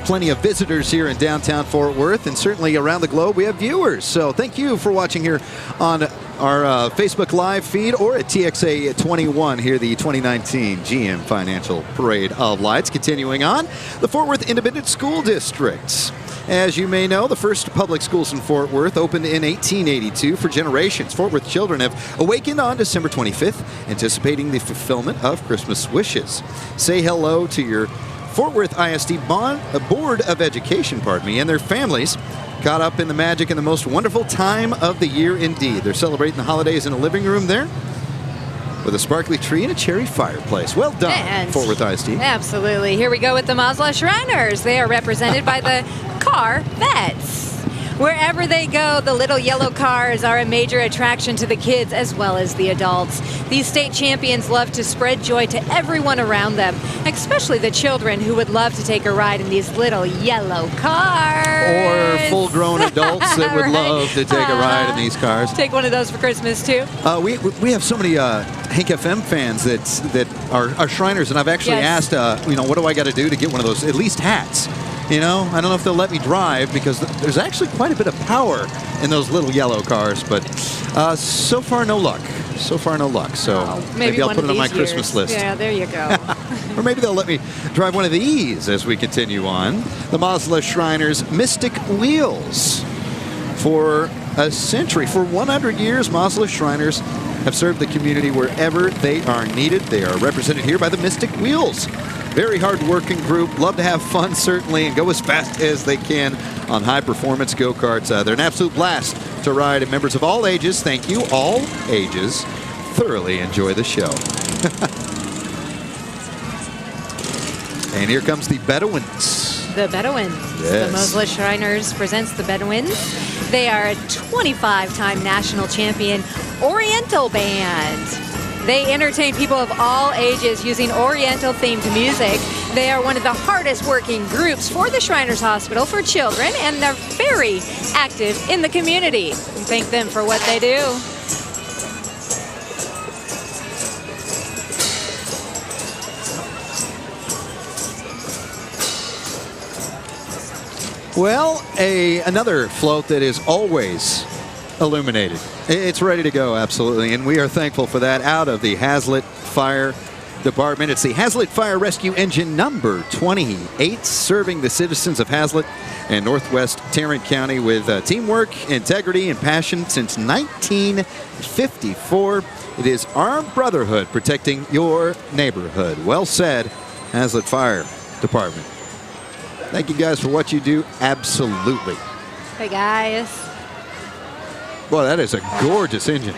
plenty of visitors here in downtown Fort Worth, and certainly around the globe we have viewers. So thank you for watching here on our Facebook Live feed or at TXA 21 here, the 2019 GM Financial Parade of Lights. Continuing on, the Fort Worth Independent School District. As you may know, the first public schools in Fort Worth opened in 1882 for generations. Fort Worth children have awakened on December 25th, anticipating the fulfillment of Christmas wishes. Say hello to your Fort Worth ISD Board of Education, and their families caught up in the magic and the most wonderful time of the year indeed. They're celebrating the holidays in a living room there with a sparkly tree and a cherry fireplace. Well done, And Fort Worth ISD. Absolutely. Here we go with the Masla Shriners. They are represented by the car vets. Wherever they go, the little yellow cars are a major attraction to the kids as well as the adults. These state champions love to spread joy to everyone around them, especially the children who would love to take a ride in these little yellow cars. Or full-grown adults that would love to take a ride in these cars. Take one of those for Christmas, too. We have so many Hank FM fans that are Shriners, and I've actually asked, what do I got to do to get one of those, at least hats? I don't know if they'll let me drive because there's actually quite a bit of power in those little yellow cars, but so far no luck. so far no luck. So maybe I'll one put of it on my these Christmas years. list. Yeah, there you go. Or maybe they'll let me drive one of these as we continue on. The Mazla Shriners Mystic Wheels. For a century, for 100 years, Mazla Shriners have served the community wherever they are needed. They are represented here by the Mystic Wheels. Very hard-working group, love to have fun, certainly, and go as fast as they can on high-performance go-karts. They're an absolute blast to ride, and members of all ages, thank you, all ages, thoroughly enjoy the show. And here comes the Bedouins. The Bedouins. Yes. The Mazla Shriners presents the Bedouins. They are a 25-time national champion Oriental band. They entertain people of all ages using Oriental-themed music. They are one of the hardest-working groups for the Shriners Hospital for children, and they're very active in the community. We thank them for what they do. Well, another float that is always illuminated. It's ready to go, absolutely, and we are thankful for that out of the Hazlitt Fire Department. It's the Hazlitt Fire Rescue Engine number 28, serving the citizens of Hazlitt and Northwest Tarrant County with teamwork, integrity, and passion since 1954. It is our brotherhood protecting your neighborhood. Well said, Hazlitt Fire Department. Thank you guys for what you do. Absolutely. Hey, guys. Well, that is a gorgeous engine.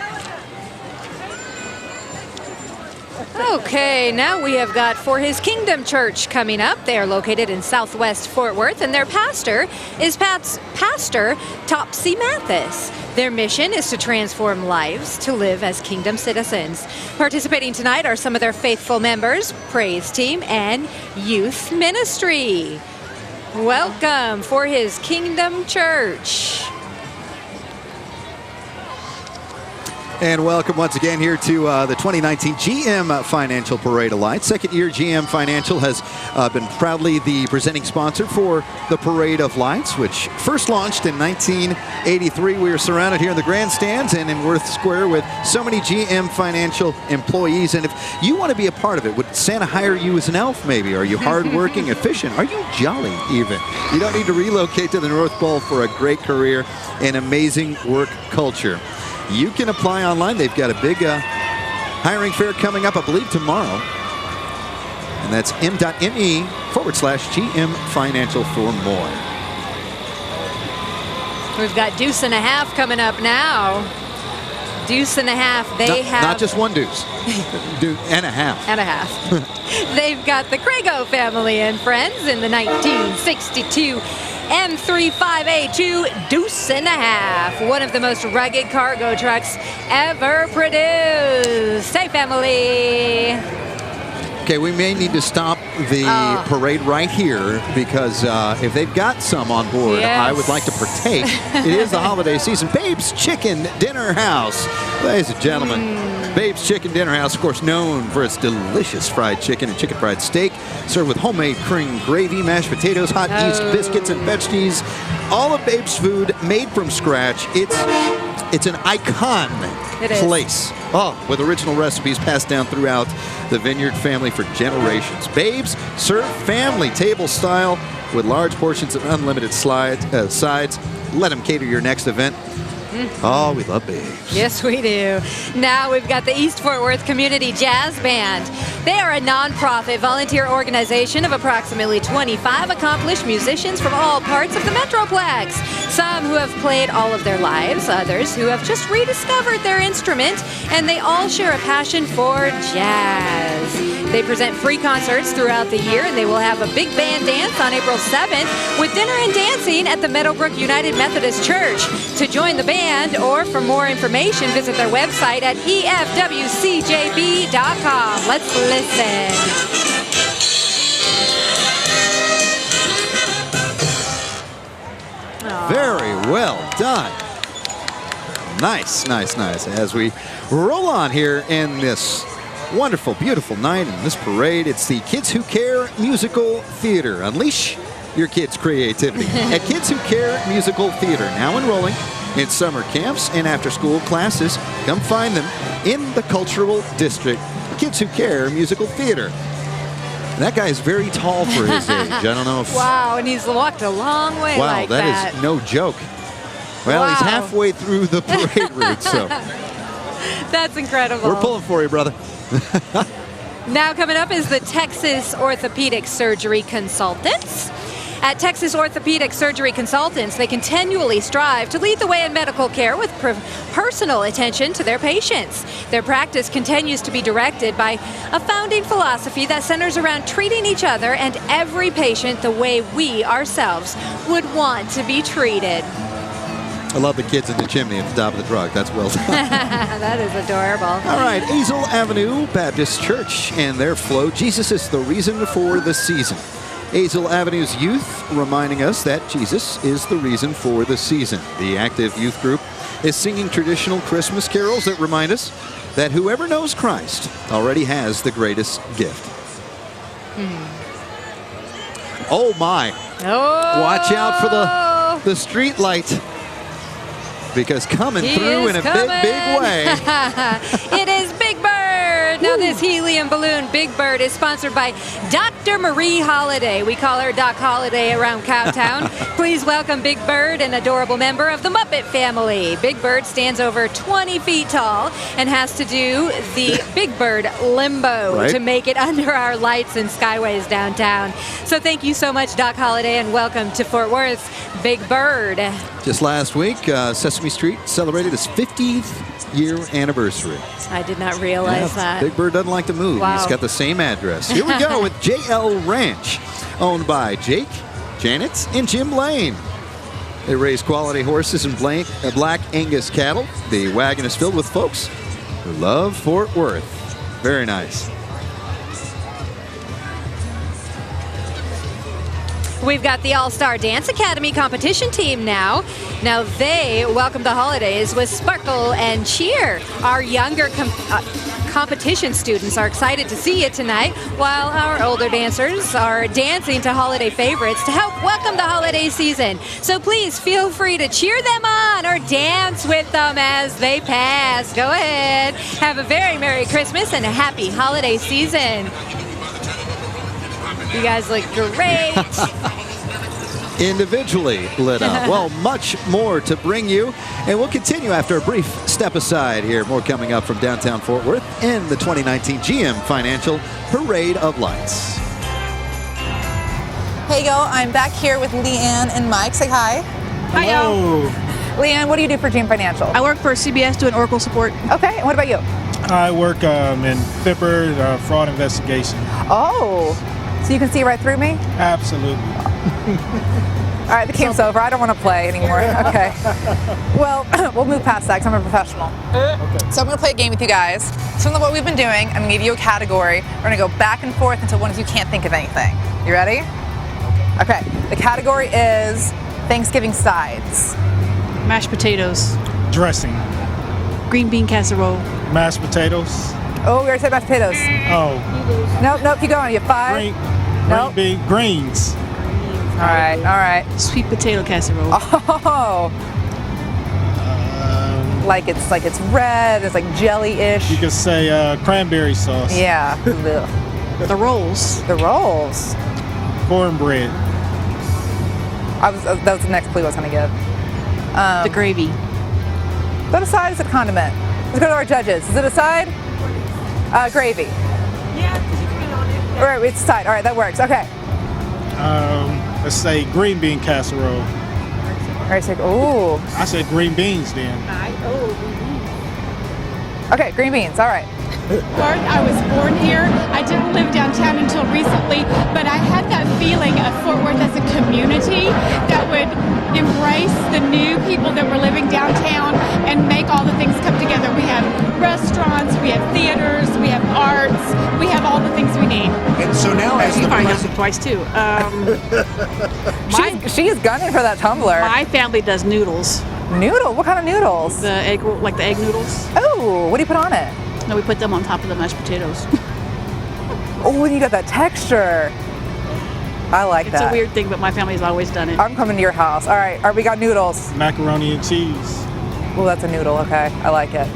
Okay, now we have got For His Kingdom Church coming up. They are located in Southwest Fort Worth, and their pastor is Pastor Topsy Mathis. Their mission is to transform lives to live as kingdom citizens. Participating tonight are some of their faithful members, praise team, and youth ministry. Welcome, For His Kingdom Church. And welcome once again here to the 2019 GM Financial Parade of Lights. Second year GM Financial has been proudly the presenting sponsor for the Parade of Lights, which first launched in 1983. We are surrounded here in the grandstands and in Worth Square with so many GM Financial employees. And if you want to be a part of it, would Santa hire you as an elf maybe? Are you hardworking, efficient? Are you jolly even? You don't need to relocate to the North Pole for a great career and amazing work culture. You can apply online. They've got a big hiring fair coming up, I believe, tomorrow. And that's m.me/GM Financial for more. We've got deuce and a half coming up now. Deuce and a half. Not just one deuce. Deuce and a half. And a half. They've got the Crago family and friends in the 1962 M35A2 Deuce and a Half, one of the most rugged cargo trucks ever produced. Hey, family. Okay, we may need to stop the parade right here because if they've got some on board, yes. I would like to partake. It is the holiday season. Babe's Chicken Dinner House. Ladies and gentlemen, Babe's Chicken Dinner House, of course, known for its delicious fried chicken and chicken fried steak, served with homemade cream gravy, mashed potatoes, hot yeast biscuits, and veggies. All of Babe's food made from scratch. It's an icon place. Oh, with original recipes passed down throughout the Vineyard family for generations. Babes serve family table style with large portions of unlimited sides. Let them cater your next event. Oh, we love Babes. Yes, we do. Now we've got the East Fort Worth Community Jazz Band. They are a nonprofit volunteer organization of approximately 25 accomplished musicians from all parts of the Metroplex. Some who have played all of their lives, others who have just rediscovered their instrument, and they all share a passion for jazz. They present free concerts throughout the year, and they will have a big band dance on April 7th with dinner and dancing at the Meadowbrook United Methodist Church. To join the band or for more information, visit their website at efwcjb.com. Let's listen. Very well done. Nice, nice, nice. As we roll on here in this wonderful, beautiful night in this parade, it's the Kids Who Care Musical Theater. Unleash your kids' creativity at Kids Who Care Musical Theater. Now enrolling In summer camps and after-school classes, come find them in the Cultural District Kids Who Care musical theater. That guy is very tall for his age. I don't know if... Wow, and he's walked a long way like that. Wow, that is no joke. Well, he's halfway through the parade route, so... That's incredible. We're pulling for you, brother. Now coming up is the Texas Orthopedic Surgery Consultants. At Texas Orthopedic Surgery Consultants, they continually strive to lead the way in medical care with personal attention to their patients. Their practice continues to be directed by a founding philosophy that centers around treating each other and every patient the way we ourselves would want to be treated. I love the kids in the chimney at the top of the truck. That's well done. That is adorable. All right, Azle Avenue Baptist Church and their flow, Jesus is the reason for the season. Azle Avenue's youth reminding us that Jesus is the reason for the season. The active youth group is singing traditional Christmas carols that remind us that whoever knows Christ already has the greatest gift. Oh my. Oh. Watch out for the street light. Because coming through in a big way. It is Big Bird. Now this helium balloon Big Bird is sponsored by Dr. Marie Holiday. We call her Doc Holiday around Cowtown. Please welcome Big Bird, an adorable member of the Muppet family. Big Bird stands over 20 feet tall and has to do the Big Bird limbo to make it under our lights and skyways downtown. So thank you so much, Doc Holiday, and welcome to Fort Worth, Big Bird. Just last week, Sesame Street celebrated its 50th year anniversary. I did not realize that. Big Bird doesn't like to move. Wow. He's got the same address. Here we go with JL Ranch, owned by Jake, Janet, and Jim Lane. They raise quality horses and black Angus cattle. The wagon is filled with folks who love Fort Worth. Very nice. We've got the All-Star Dance Academy competition team now. Now they welcome the holidays with sparkle and cheer. Our younger competition students are excited to see you tonight, while our older dancers are dancing to holiday favorites to help welcome the holiday season. So please feel free to cheer them on or dance with them as they pass. Go ahead. Have a very Merry Christmas and a happy holiday season. You guys look great. Individually lit up. Well, much more to bring you, and we'll continue after a brief step aside here. More coming up from downtown Fort Worth in the 2019 GM Financial Parade of Lights. Hey, yo, I'm back here with Leanne and Mike. Say hi. Hi, y'all. Leanne, what do you do for GM Financial? I work for CBS doing Oracle support. Okay, and what about you? I work in Ft.Worth, fraud investigation. Oh, so you can see right through me? Absolutely. All right, the game's over. I don't want to play anymore. Okay. Well, we'll move past that because I'm a professional. Okay. So I'm going to play a game with you guys. Similar to what we've been doing, I'm going to give you a category. We're going to go back and forth until one of you can't think of anything. You ready? Okay. The category is Thanksgiving sides. Mashed potatoes. Dressing. Green bean casserole. Mashed potatoes. Oh, we already said mashed potatoes. Oh. Nope, keep going. You have 5. Greens. All right. Sweet potato casserole. Oh. Like it's red. It's like jelly-ish. You could say cranberry sauce. Yeah. The rolls. The rolls. Cornbread. That was the next clue I was going to give. The gravy. Is that a side? Is it a condiment? Let's go to our judges. Is it a side? Gravy. Yeah, because you put it on it. All right, it's a side. All right, that works. Okay. Let's say green bean casserole. All right, so, ooh. I said green beans then. Okay, green beans. All right. I was born here. I didn't live downtown until recently, but I had that feeling of Fort Worth as a community that would embrace the new people that were living downtown and make all the things come together. We have restaurants, we have theaters, we have arts, we have all the things we need. And so now as you the probably have it twice too. She's gunning for that tumbler. My family does noodles. Noodle? What kind of noodles? The egg, like the egg noodles. Oh, what do you put on it? No, we put them on top of the mashed potatoes. Oh, and you got that texture. I like It's that. a weird thing, but my family's always done it. I'm coming to your house. All right, we got noodles. Macaroni and cheese. Oh, that's a noodle. Okay, I like it.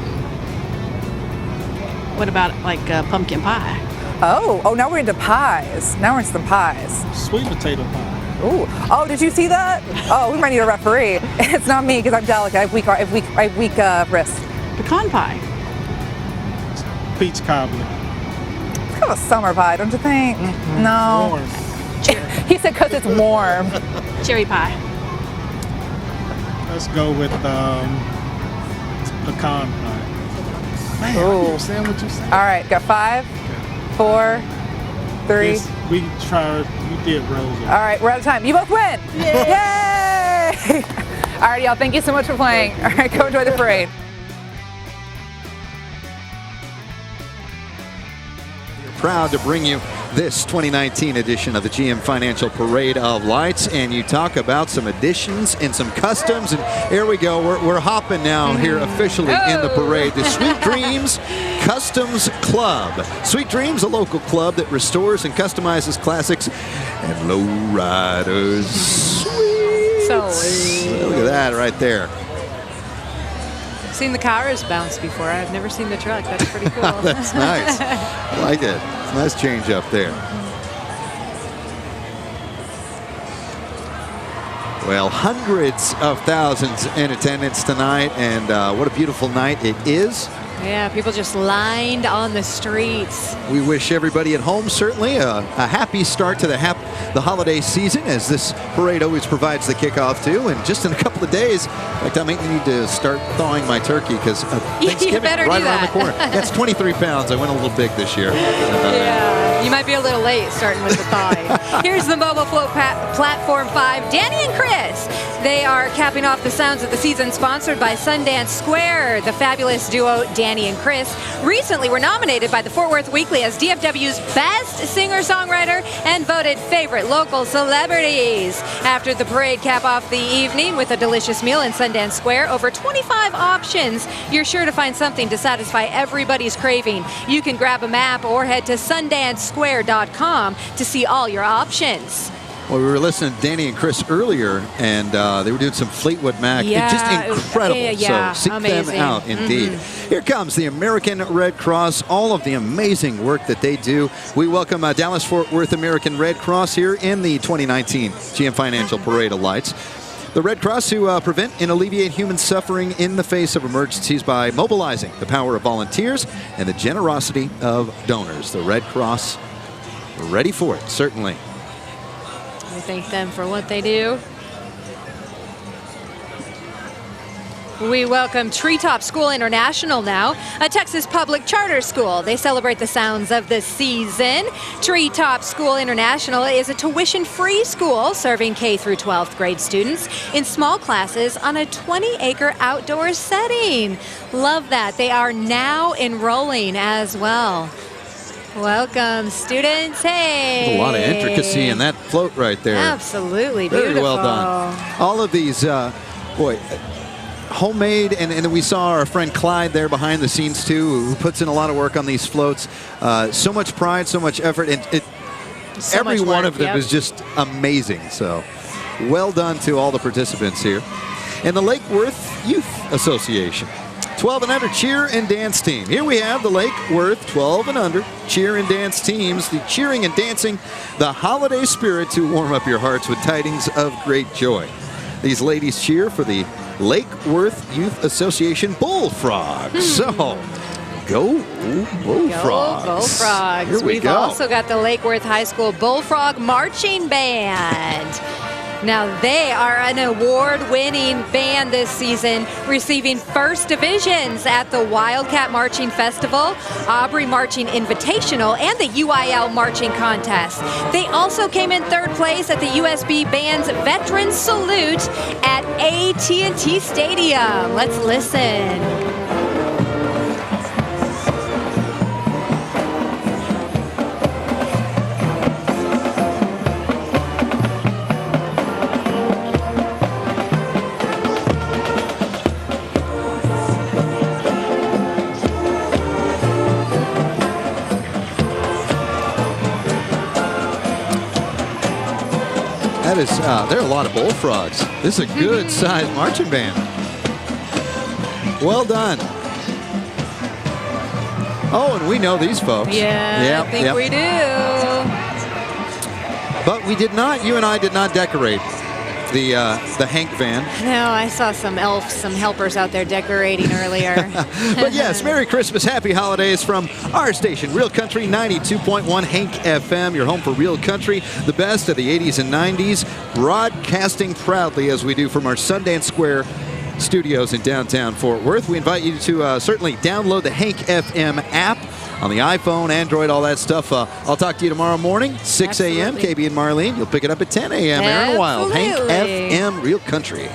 What about like pumpkin pie? Oh, now we're into pies. Now we're into some pies. Sweet potato pie. Ooh. Oh, did you see that? Oh, we might need a referee. It's not me because I'm delicate. I have weak wrists. Pecan pie. Peach cobbler. It's kind of a summer pie, don't you think? No. Warm. He said because it's warm. Cherry pie. Let's go with pecan pie. Man, I Ooh. keep saying what you said. All right, got 5, 4, 3. Yes, we did rose. All right, we're out of time. You both win. Yay! All right, y'all, thank you so much for playing. All right, go enjoy the parade. Proud to bring you this 2019 edition of the GM Financial Parade of Lights, and you talk about some additions and some customs, and here we go. We're hopping now here officially in the parade. The Sweet Dreams Customs Club. Sweet Dreams, a local club that restores and customizes classics and lowriders. Sweet. So sweet. Look at that right there. Seen the cars bounce before. I've never seen the truck. That's pretty cool. That's nice. I like it. It's a nice change up there. Well, hundreds of thousands in attendance tonight, and what a beautiful night it is. Yeah, people just lined on the streets. We wish everybody at home certainly a happy start to the holiday season, as this parade always provides the kickoff too. And just in a couple of days, in fact, I might need to start thawing my turkey because Thanksgiving right around the corner. That's 23 pounds. I went a little big this year. Yeah, you might be a little late starting with the thawing. Here's the Mobile Float Platform 5, Danny and Chris. They are capping off the sounds of the season, sponsored by Sundance Square. The fabulous duo Danny and Chris recently were nominated by the Ft.Worth Weekly as DFW's best singer-songwriter and voted favorite local celebrities. After the parade cap off the evening with a delicious meal in Sundance Square, over 25 options. You're sure to find something to satisfy everybody's craving. You can grab a map or head to sundancesquare.com to see all your options. Well, we were listening to Danny and Chris earlier, and they were doing some Fleetwood Mac. Yeah, Just incredible. yeah, so seek amazing. them out, indeed. Here comes the American Red Cross, all of the amazing work that they do. We welcome Dallas-Fort Worth American Red Cross here in the 2019 GM Financial Parade of Lights. The Red Cross, who prevent and alleviate human suffering in the face of emergencies by mobilizing the power of volunteers and the generosity of donors. The Red Cross, ready for it, certainly. We thank them for what they do. We welcome Treetop School International now, a Texas public charter school. They celebrate the sounds of the season. Treetop School International is a tuition-free school serving K through 12th grade students in small classes on a 20-acre outdoor setting. Love that. They are now enrolling as well. Welcome, students. Hey. There's a lot of intricacy in that float right there. Absolutely beautiful. Very well done. All of these, homemade, and we saw our friend Clyde there behind the scenes too, who puts in a lot of work on these floats. So much pride, so much effort, and every one of them is just amazing. So well done to all the participants here. And the Ft.Worth Youth Association, 12 and under cheer and dance team. Here we have the Ft.Worth 12 and under cheer and dance teams, the cheering and dancing, the holiday spirit to warm up your hearts with tidings of great joy. These ladies cheer for the Ft.Worth Youth Association Bullfrogs. So, go Bullfrogs. Go Bullfrogs. Here We've go. also got the Ft.Worth High School Bullfrog Marching Band. Now, they are an award-winning band this season, receiving first divisions at the Wildcat Marching Festival, Aubrey Marching Invitational, and the UIL Marching Contest. They also came in third place at the USB Band's Veterans Salute at AT&T Stadium. Let's listen. That is, there are a lot of bullfrogs. This is a good-sized marching band. Well done. Oh, and we know these folks. Yeah, I think we do. But we did not, you and I did not decorate the Hank van. No, I saw some elves, some helpers out there decorating earlier. But yes, Merry Christmas, Happy Holidays from our station, Real Country 92.1 Hank FM, your home for Real Country, the best of the 80s and 90s, broadcasting proudly as we do from our Sundance Square studios in downtown Fort Worth. We invite you to certainly download the Hank FM app on the iPhone, Android, all that stuff. I'll talk to you tomorrow morning, 6 a.m. KB and Marlene. You'll pick it up at 10 a.m. Aaron Wild, Hank FM, Real Country.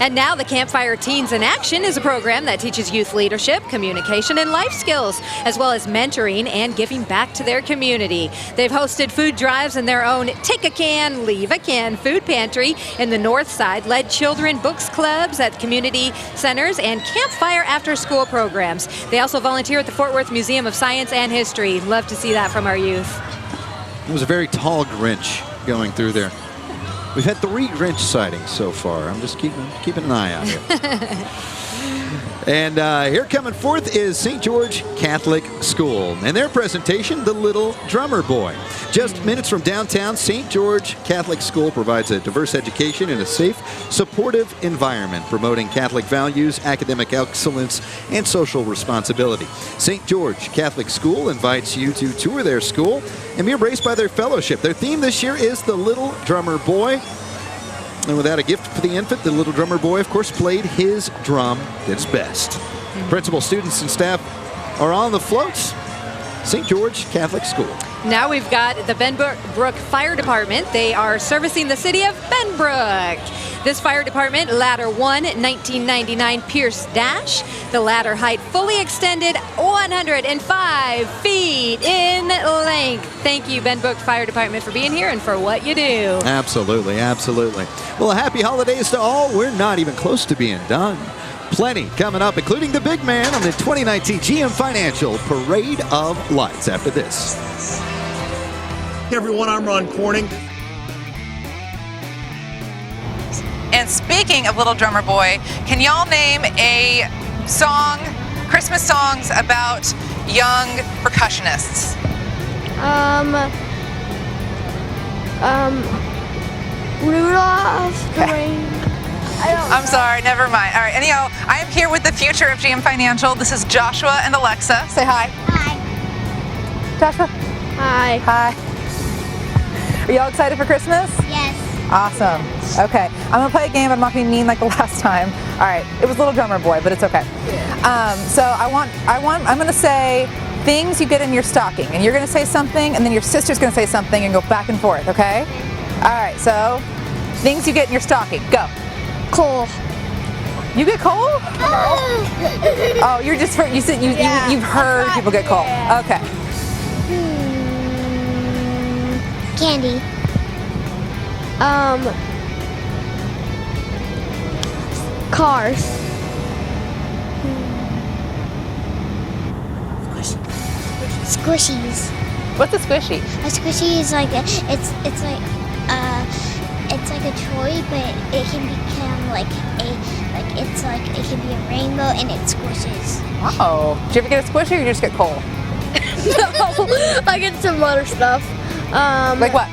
And now the Campfire Teens in Action is a program that teaches youth leadership, communication, and life skills, as well as mentoring and giving back to their community. They've hosted food drives in their own Take a Can, Leave a Can food pantry in the North Side, led children books clubs at community centers, and campfire after-school programs. They also volunteer at the Fort Worth Museum of Science and History. Love to see that from our youth. It was a very tall Grinch going through there. We've had 3 Grinch sightings so far. I'm just keeping an eye out here. And here coming forth is St. George Catholic School. And their presentation, The Little Drummer Boy. Just minutes from downtown, St. George Catholic School provides a diverse education in a safe, supportive environment, promoting Catholic values, academic excellence, and social responsibility. St. George Catholic School invites you to tour their school and be embraced by their fellowship. Their theme this year is The Little Drummer Boy. And without a gift for the infant, the little drummer boy, of course, played his drum its best. Principal, students, and staff are on the floats. St. George Catholic School. Now we've got the Benbrook Fire Department. They are servicing the city of Benbrook. This fire department, Ladder 1, 1999 Pierce Dash. The ladder height fully extended 105 feet in length. Thank you, Benbrook Fire Department, for being here and for what you do. Absolutely, absolutely. Well, happy holidays to all. We're not even close to being done. Plenty coming up, including the big man on the 2019 GM Financial Parade of Lights after this. Hey everyone, I'm Ron Corning. And speaking of Little Drummer Boy, can y'all name a song, Christmas songs about young percussionists? Rudolph the Rain. I'm sorry, never mind. All right, anyhow, I am here with the future of GM Financial. This is Joshua and Alexa. Say hi. Hi. Joshua. Hi. Hi. Are y'all excited for Christmas? Yes. Awesome. Okay, I'm gonna play a game, but I'm not gonna be mean like the last time. All right, it was Little Drummer Boy, but it's okay. So I'm gonna say things you get in your stocking, and you're gonna say something, and then your sister's gonna say something, and go back and forth. Okay? All right. So, things you get in your stocking. Go. Coal. You get coal? Oh, you're just you said you've heard people get coal. Okay. Candy. Cars. Squishies. What's a squishy? A squishy is like it's like a toy, but it can become like it can be a rainbow and it squishes. Oh, did you ever get a squishy or you just get coal? No, I get some other stuff. Like what?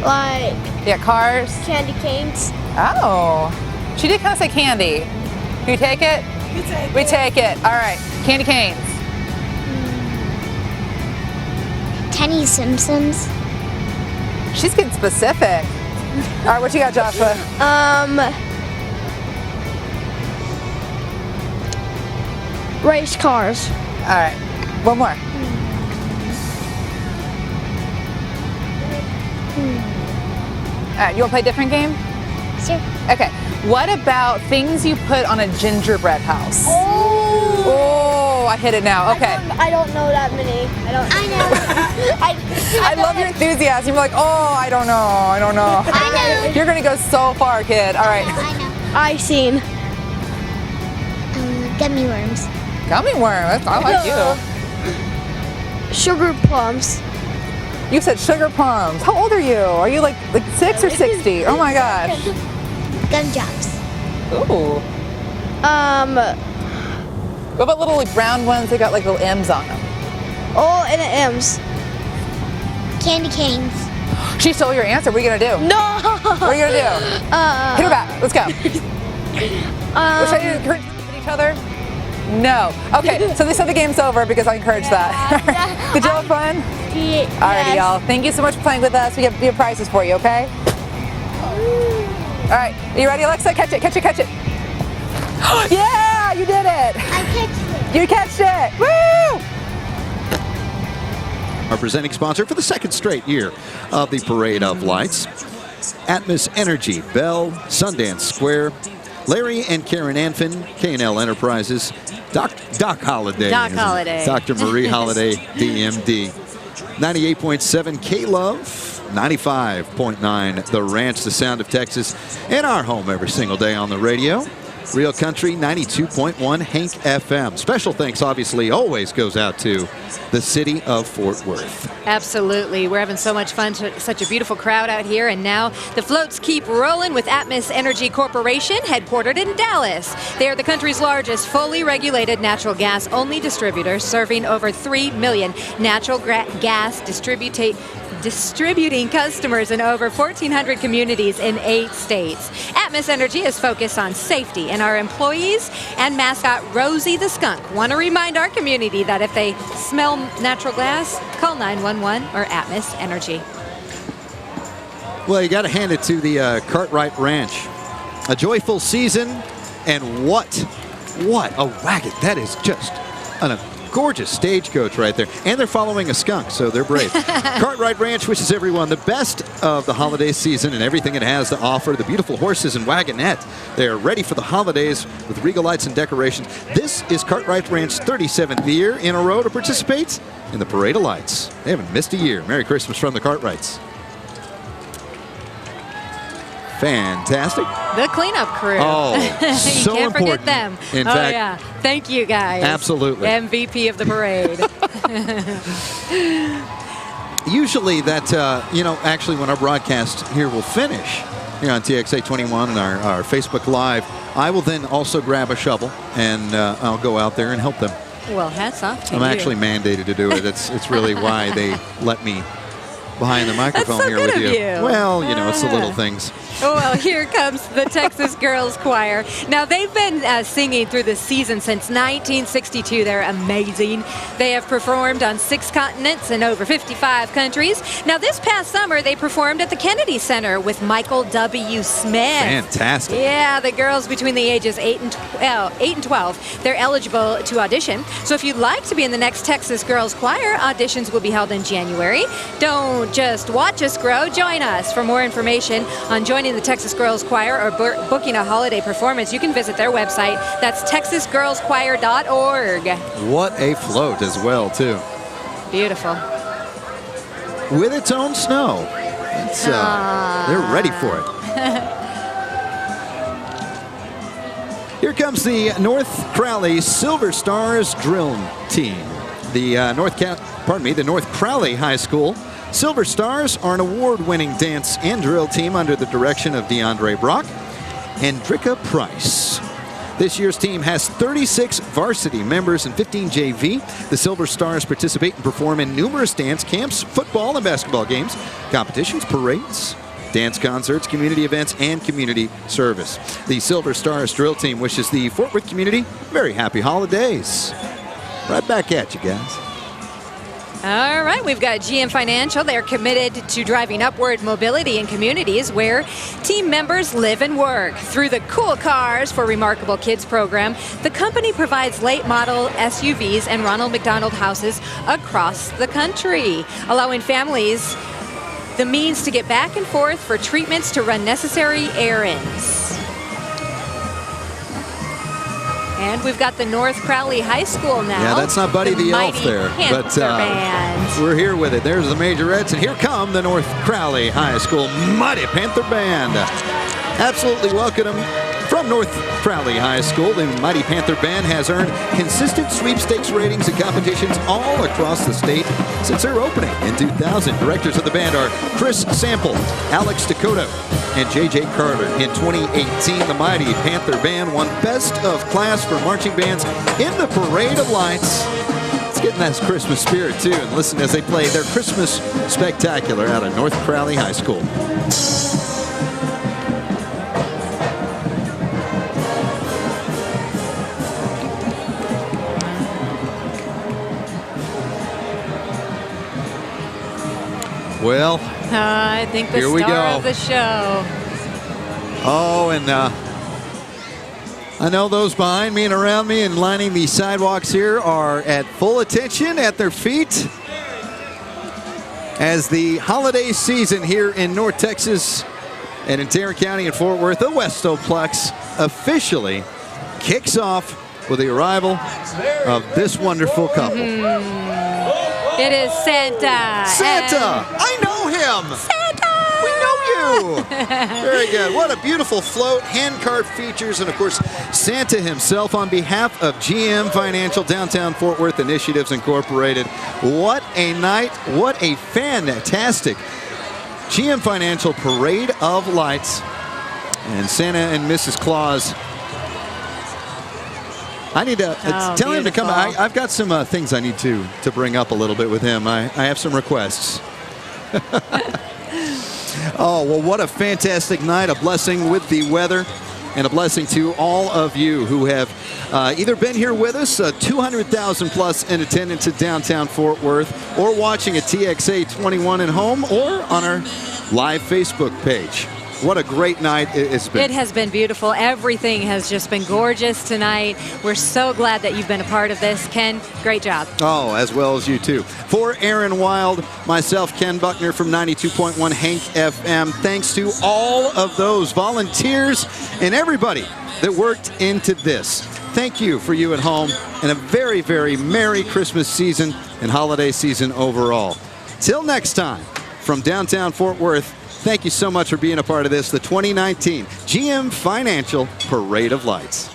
Like Yeah, cars. candy canes. Oh, she did kind of say candy. Can you take it? We take it. All right, candy canes. Tiny Simpsons. She's getting specific. All right, what you got, Joshua? Race cars. All right, one more. All right, you want to play a different game? Sure. Okay. What about things you put on a gingerbread house? Oh, I hit it now. Okay. I don't know that many. I know. I love your enthusiasm. You're like, oh, I don't know. I know. You're gonna go so far, kid. All right. I know. I seen gummy worms. Gummy worm. I like you. Sugar plums. You said sugar plums. How old are you? Are you like 6 or 60? Oh my gosh. Gumdrops. Ooh. What about little brown ones that got like little M's on them? Oh, and M's. Candy canes. She stole your answer. What are you gonna do? No. What are you gonna do? Hit her back. Let's go. Should I encourage them to hit each other? No. Okay, so they said the game's over because I encouraged that. Did you have fun? Yeah. Alrighty, y'all. Thank you so much for playing with us. We have prizes for you, okay? Alright, are you ready, Alexa? Catch it, catch it, catch it. Yeah, you did it. I catched it. You catched it. Woo! Our presenting sponsor for the second straight year of the Parade of Lights. Atmos Energy, Bell, Sundance Square, Larry and Karen Anfin, K&L Enterprises, Doc Holliday. Doc Holliday. Dr. Marie Holliday, DMD. 98.7 K-Love, 95.9 The Ranch, the sound of Texas, and our home every single day on the radio. Real Country, 92.1 Hank FM. Special thanks, obviously, always goes out to the city of Fort Worth. Absolutely. We're having so much fun. Such a beautiful crowd out here. And now the floats keep rolling with Atmos Energy Corporation, headquartered in Dallas. They are the country's largest fully regulated natural gas-only distributor, serving over 3 million natural gas distributing customers in over 1,400 communities in 8 states. Atmos Energy is focused on safety, and our employees and mascot Rosie the skunk want to remind our community that if they smell natural gas, call 911 or Atmos Energy. Well, you got to hand it to the Cartwright Ranch. A joyful season, and what a wagon. That is just a gorgeous stagecoach right there. And they're following a skunk, so they're brave. Cartwright Ranch wishes everyone the best of the holiday season and everything it has to offer. The beautiful horses and wagonette. They are ready for the holidays with regal lights and decorations. This is Cartwright Ranch's 37th year in a row to participate in the Parade of Lights. They haven't missed a year. Merry Christmas from the Cartwrights. Fantastic. The cleanup crew. Oh, you so can't important. forget them. In fact, yeah. Thank you, guys. Absolutely. MVP of the parade. Usually that, actually when our broadcast here will finish here on TXA 21 and our Facebook Live, I will then also grab a shovel and I'll go out there and help them. Well, hats off to you. I'm actually mandated to do it. It's really why they let me behind the microphone so here good with of you. you. Well, it's the little things. Well, here comes the Texas Girls Choir. Now, they've been singing through the season since 1962. They're amazing. They have performed on 6 continents and over 55 countries. Now, this past summer, they performed at the Kennedy Center with Michael W. Smith. Fantastic. Yeah, the girls between the ages 8 and 12, they're eligible to audition. So if you'd like to be in the next Texas Girls Choir, auditions will be held in January. Don't just watch us grow, join us. For more information on joining the Texas Girls Choir or booking a holiday performance, you can visit their website. That's texasgirlschoir.org. What a float as well, too. Beautiful. With its own snow. It's, they're ready for it. Here comes the North Crowley Silver Stars drill team. The North Crowley High School Silver Stars are an award-winning dance and drill team under the direction of DeAndre Brock and Dricka Price. This year's team has 36 varsity members and 15 JV. The Silver Stars participate and perform in numerous dance camps, football and basketball games, competitions, parades, dance concerts, community events, and community service. The Silver Stars drill team wishes the Fort Worth community very happy holidays. Right back at you guys. All right, we've got GM Financial. They're committed to driving upward mobility in communities where team members live and work. Through the Cool Cars for Remarkable Kids program, the company provides late model SUVs and Ronald McDonald houses across the country, allowing families the means to get back and forth for treatments to run necessary errands. And we've got the North Crowley High School now. Yeah, that's not Buddy the Elf there, but we're here with it. There's the Majorettes, and here come the North Crowley High School Mighty Panther Band. Absolutely welcome them from From North Crowley High School, the Mighty Panther Band has earned consistent sweepstakes ratings in competitions all across the state since their opening in 2000. Directors of the band are Chris Sample, Alex Dakota, and J.J. Carter. In 2018, the Mighty Panther Band won Best of Class for marching bands in the Parade of Lights. It's getting that Christmas spirit, too, and listen as they play their Christmas Spectacular out of North Crowley High School. Well, I think the star of the show. Oh, and I know those behind me and around me and lining the sidewalks here are at full attention at their feet as the holiday season here in North Texas and in Tarrant County and Fort Worth, the Westoplex officially kicks off with the arrival of this wonderful couple. It is Santa. Santa! I know him! Santa! We know you! Very good. What a beautiful float, hand-carved features, and of course, Santa himself on behalf of GM Financial Downtown Fort Worth Initiatives Incorporated. What a night. What a fantastic GM Financial Parade of Lights. And Santa and Mrs. Claus. I need to tell him to come. I've got some things I need to bring up a little bit with him. I have some requests. Oh, well, what a fantastic night. A blessing with the weather and a blessing to all of you who have either been here with us, 200,000 plus in attendance at downtown Fort Worth, or watching at TXA 21 at home or on our live Facebook page. What a great night it's been. It has been beautiful. Everything has just been gorgeous tonight. We're so glad that you've been a part of this. Ken, great job. Oh, as well as you too. For Aaron Wild, myself, Ken Buckner from 92.1 Hank FM, thanks to all of those volunteers and everybody that worked into this. Thank you for you at home, and a very, very Merry Christmas season and holiday season overall. Till next time, from downtown Fort Worth, thank you so much for being a part of this, the 2019 GM Financial Parade of Lights.